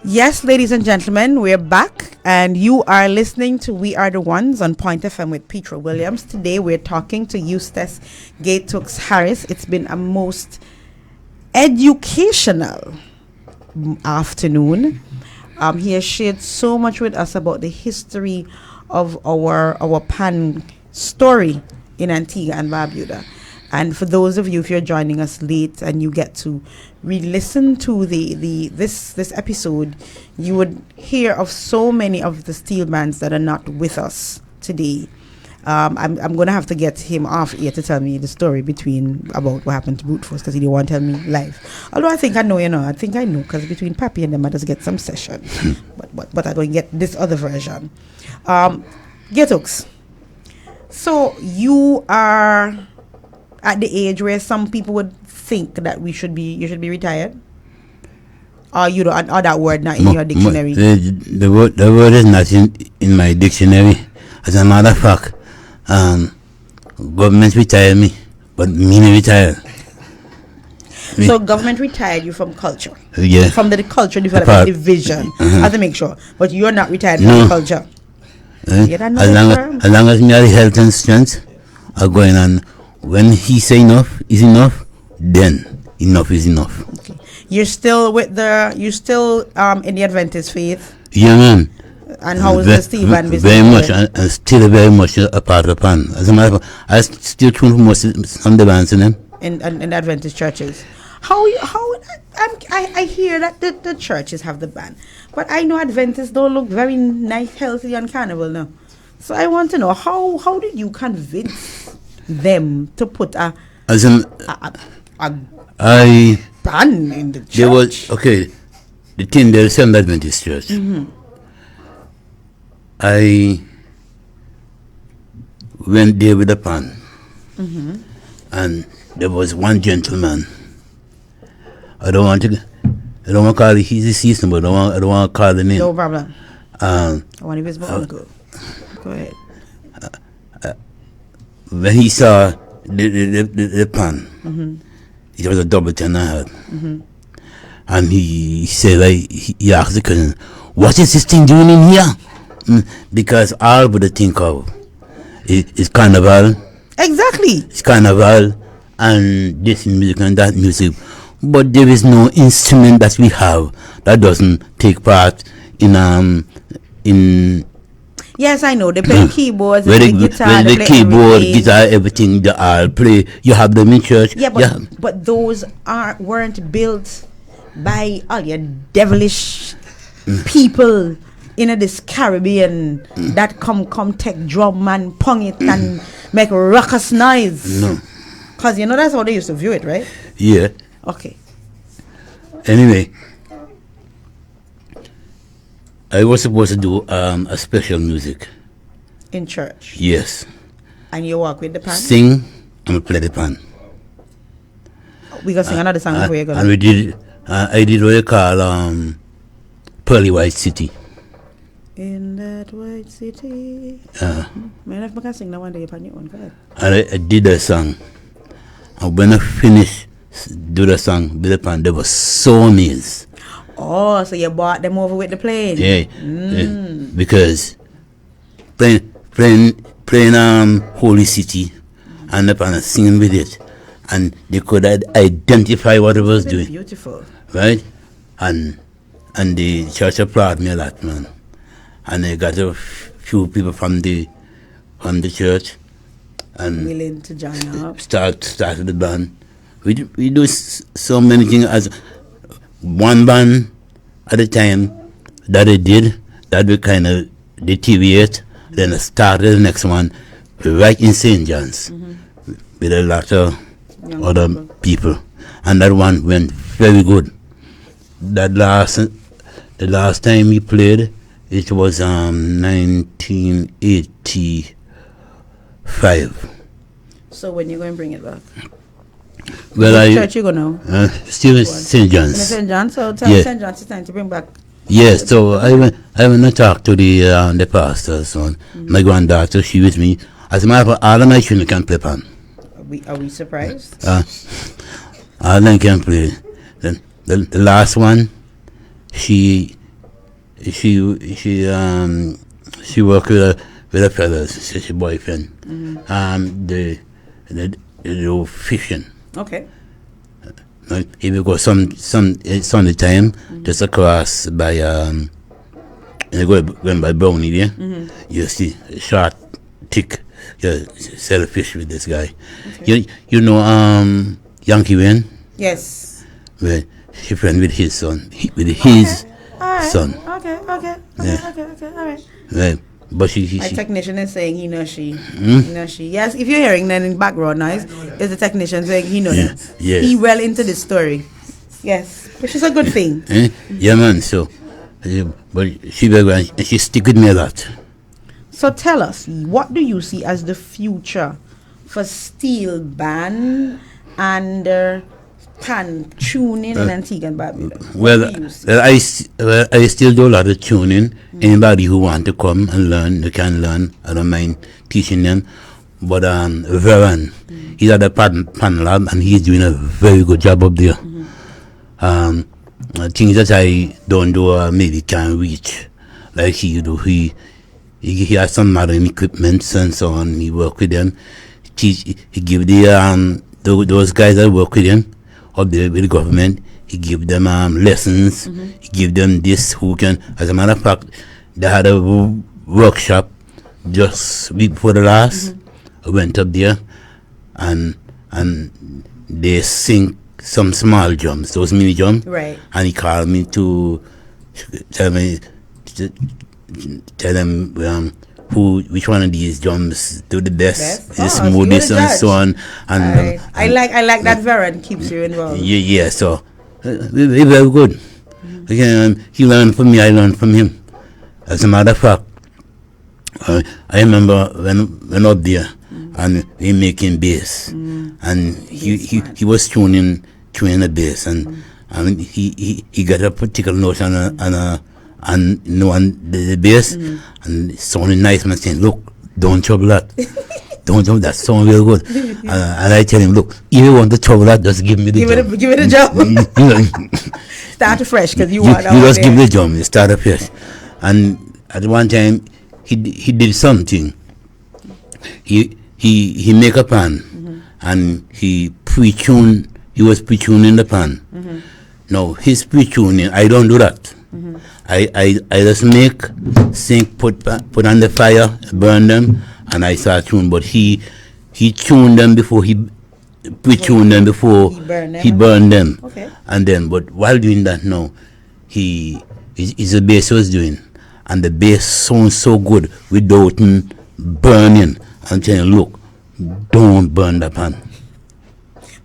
Yes, ladies and gentlemen, we're back, and you are listening to We Are the Ones on Point FM with Petra Williams. Today, we're talking to Eustace Gatouks Harris. It's been a most educational afternoon. He has shared so much with us about the history of our pan story in Antigua and Barbuda. And for those of you, if you're joining us late and you get to re-listen to this episode, you would hear of so many of the steel bands that are not with us today. I'm going to have to get him off here to tell me the story about what happened to Brute Force, because he didn't want to tell me live. Although I think I know, because between Papi and them, I just get some session. but I don't get this other version. Gatouks, so you are at the age where some people would think that you should be retired, or you don't, or that word not in your dictionary. The word is not in my dictionary. As a matter of fact, government retired me, but me not retired. So government retired you from culture, yeah, from the culture development division. I have to make sure, but you're not retired from the culture. As long as me have health and strength, I'm going on. When he say enough is enough, then enough is enough. Okay. You're still in the Adventist faith? Yeah, man. And how is the Steve Van business? Very much, and still very much a part of the pan. As a matter of fact, I still tune for most some the bands in them. In Adventist churches. I hear that the churches have the band, but I know Adventists don't look very nice, healthy, and carnival now. So I want to know how did you convince them to put a band in the church? There was the thing there is some Adventist church. Mm-hmm. I went there with a pan, mm-hmm. and there was one gentleman. I don't want to call it he's deceased, but I don't want to call the name. No problem. I want to visit my uncle. Go ahead. When he saw the pan, mm-hmm. it was a double 10 I had. Mm-hmm. And he said, he asked the question, what is this thing doing in here? Because all would think of is carnival. Exactly. It's carnival and this music and that music. But there is no instrument that we have that doesn't take part in Yes, I know. They play keyboards, they play guitar, the keyboard, guitar, everything they all play. You have them in church. Yeah, but those weren't built by all your devilish people in this Caribbean that come take drum and pong it and make ruckus noise. No. Because that's how they used to view it, right? Yeah. Okay. Anyway, I was supposed to do a special music in church. Yes. And you walk with the pan? Sing and we play the pan. We gonna sing another song before you go. And we did, I did what you call Pearly White City. In that white city. Man, if I can sing that one day upon your own, go ahead. And I did the song. And when I finished do the song with the pan, they were so amazed. Oh, so you brought them over with the plane? Yeah, because playing Holy City and the pan singing with it, and they could identify what it was doing. Beautiful. Right? And the church applauded me a lot, man. And they got a few people from the church and willing to join up. Started the band. We do so many things as one band at a time that they did, that we kind of deteriorate, then I started the next one right in St. John's with a lot of other people. And that one went very good. The last time we played, it was 1985. So when you going to bring it back? Well, Which church you go now? Still in St. John's. In St. John's, so tell St. John's it's time to bring back. Yes, so I went to talk to the pastor, so my granddaughter, she with me. As a matter of fact, all of my children can play pan. Are we surprised? All of them can play. Then the last one, she worked with a fellow, she's a boyfriend. The fishing. Okay. If you go some Sunday time, just across by you going by Brownie there, you see a short, thick, sell fish with this guy. Okay. You know Yankee Wayne? Yes. Well, she friend with his son, his son. Okay, all right. Right. But she my technician is saying he knows she. He knows she. Yes, if you're hearing that in background noise, is the technician saying he knows it. Yes. He well into the story. Yes, which is a good thing. Yeah, man. So, but she stick with me a lot. So tell us, what do you see as the future for steel band and pan tuning in Antigua and Barbuda? Well, I still do a lot of tuning. Anybody who want to come and learn, they can learn. I don't mind teaching them. But Veron, he's at the pan lab and he's doing a very good job up there. Things that I don't do maybe can't reach like he do. He has some modern equipment and so on. He work with them. He give those guys that work with him up there with the government, he give them lessons, he give them this who can. As a matter of fact, they had a workshop just before the last. I went up there and they sing some small drums, those mini drums. Right. And he called me to tell them which one of these drums do the best, the smoothest and so on. And I like that Veron keeps you involved. Yeah. So we're very good. He learned from me, I learned from him. As a matter of fact, I remember when up there and we making bass, and he was tuning the bass, and he got a particular note on the bass, and it sounded nice. Man saying, "Look, don't trouble that, don't trouble that. Sound real good." And I tell him, "Look, if you want to trouble that, just give me the drum. Give it a job. Start afresh, because you want. You just give the drum. You start afresh." And at one time, he did something. He make a pan, and he was pre-tuning the pan. Now his pre-tuning, I don't do that. I just put on the fire, burn them, and I start tune. But he tuned them before he pre-tuned them before he burned them. Okay. And then, but while doing that now, his bass was doing, and the bass sounds so good without burning. I'm telling you, look, don't burn the pan.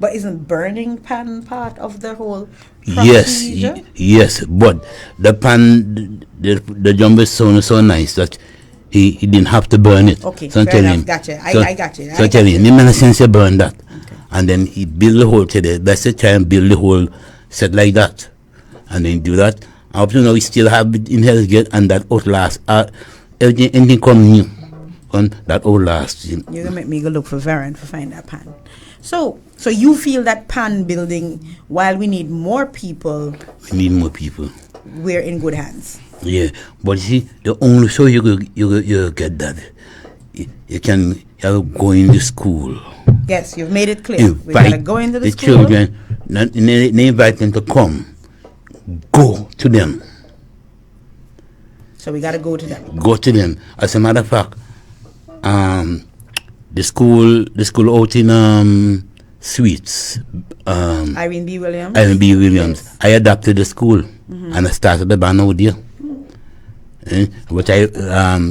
But isn't burning pan part of the whole procedure? Yes, but the pan, the drum is so nice that he didn't have to burn it. Okay, so fair enough. Gotcha. I got you. So I tell him, in sense he burn that. Okay. And then he build the whole today. That's the try and build the whole set like that. And then do that. Up to now we still have it in Hellgate and that outlast. Anything come new on that outlast. You're gonna make me go look for Varen to find that pan. So you feel that pan building, while we need more people, we're in good hands. Yeah, but you see, the only so you get that, you can go in the school. Yes, you've made it clear. We gotta go into the school. Children, they invite them to come. Go to them. So we gotta go to them. Go to them. As a matter of fact, the school out in Sweets. Irene B. Williams. Yes. I adapted the school and I started the band out there. But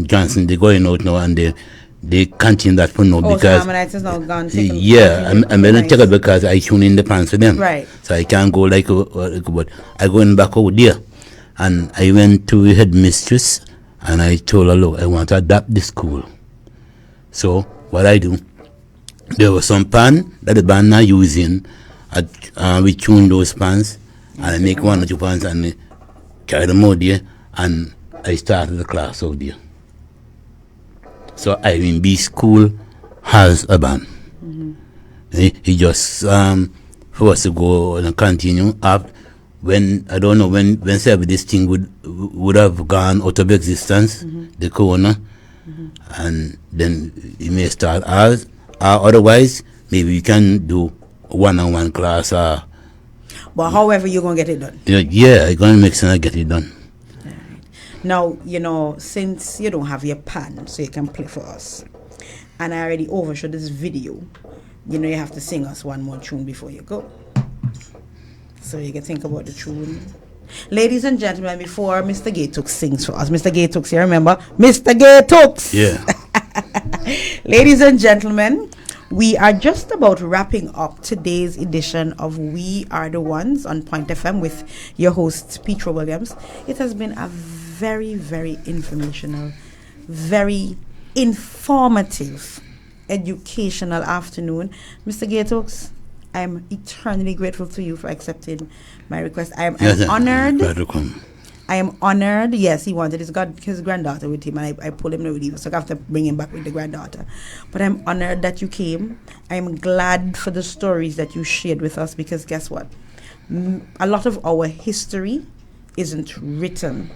Johnson, they're going out now and they continue that for now because. So Harmonites is now gone. Yeah, I'm going to take it because I tune in the pants for them. Right. So I can't go but I going back out there. And I went to the headmistress and I told her, look, I want to adapt the school. So what I do, there was some pan that the band are using. We tune those pans and I make 1 or 2 pans and carry them out there and I started the class out there. So Irene B school has a band. He just for us to go and continue up when I don't know when this thing would have gone out of existence, the corona, and then he may start as otherwise maybe we can do one-on-one class. But however you're gonna get it done. Yeah, I'm gonna make sense. I get it done. Now, since you don't have your pan, so you can play for us, and I already overshot this video, you have to sing us one more tune before you go. So you can think about the tune. Ladies and gentlemen, before Mr. Gatouks sings for us, Mr. Gatouks, you remember? Mr. Gatouks! Yeah. Ladies and gentlemen, we are just about wrapping up today's edition of We Are the Ones on Point FM with your host, Petra Williams. It has been a very, very informational, very informative, educational afternoon. Mr. Gatouks, I'm eternally grateful to you for accepting my request. I'm honored. I am honored. Yes, he wanted his granddaughter with him, and I pulled him with him, so I have to bring him back with the granddaughter. But I'm honored that you came. I'm glad for the stories that you shared with us, because guess what? A lot of our history isn't written.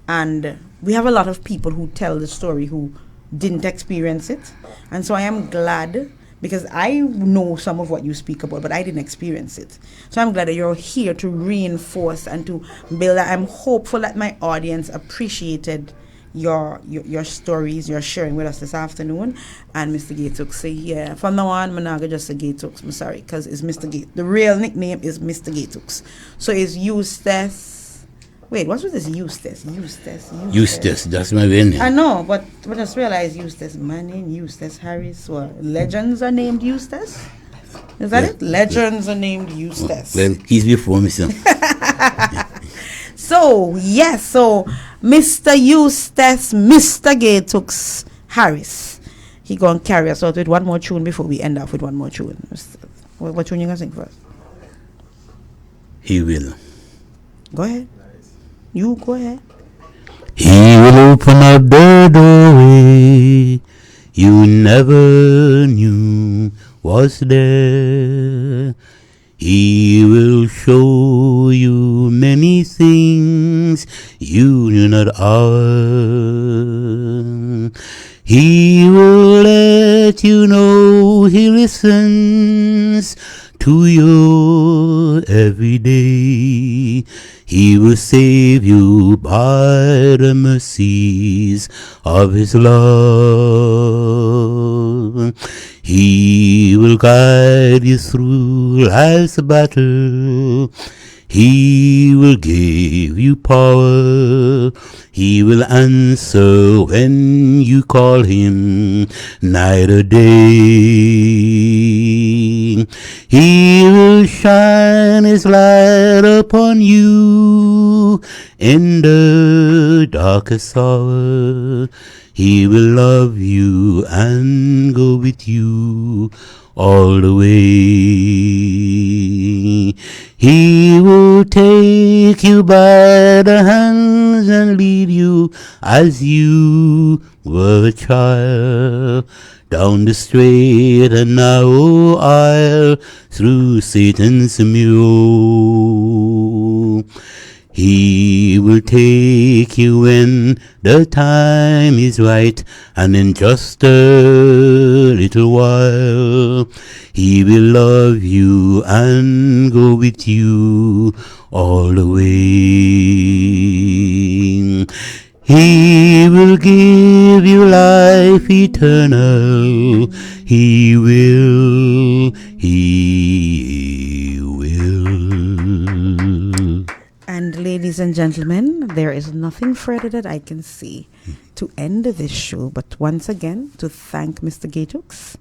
And we have a lot of people who tell the story who didn't experience it. And so I am glad, because I know some of what you speak about, but I didn't experience it. So I'm glad that you're here to reinforce and to build that. I'm hopeful that my audience appreciated your stories you're sharing with us this afternoon. And Mr. Gatouks say, yeah, from now on, I'm not going to just say Gatouks. I'm sorry, because it's Mr. Gatouks. The real nickname is Mr. Gatouks. So it's Eustace. Wait, what was this Eustace? Eustace, that's my real name. I know, but I just realized Eustace Manning, Eustace Harris, or legends are named Eustace? Is that it? Legends are named Eustace. Well, he's before me, sir. So Mr. Eustace, Mr. Gatouks Harris, he gonna carry us out with one more tune before we end off with one more tune. What tune you gonna sing for us? He will. Go ahead. You go ahead. He will open up the doorway you never knew was there. He will show you many things you knew not of. He will let you know he listens to you every day. He will save you by the mercies of his love. He will guide you through life's battle. He will give you power. He will answer when you call him night or day. He will shine his light upon you in the your darkest hour. He will love you and go with you all the way. He will take you by the hands and lead you as you were a child down the straight and narrow aisle through Satan's mule. He will take you when the time is right, and in just a little while he will love you and go with you all the way. He will give you life eternal. He will. And ladies and gentlemen, there is nothing further that I can see to end this show, but once again to thank Mr. Gatouks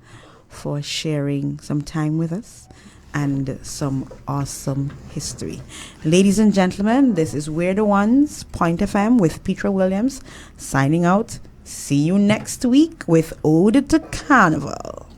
for sharing some time with us and some awesome history. Ladies and gentlemen, this is We're the Ones, Point FM with Petra Williams, signing out. See you next week with Ode to Carnival.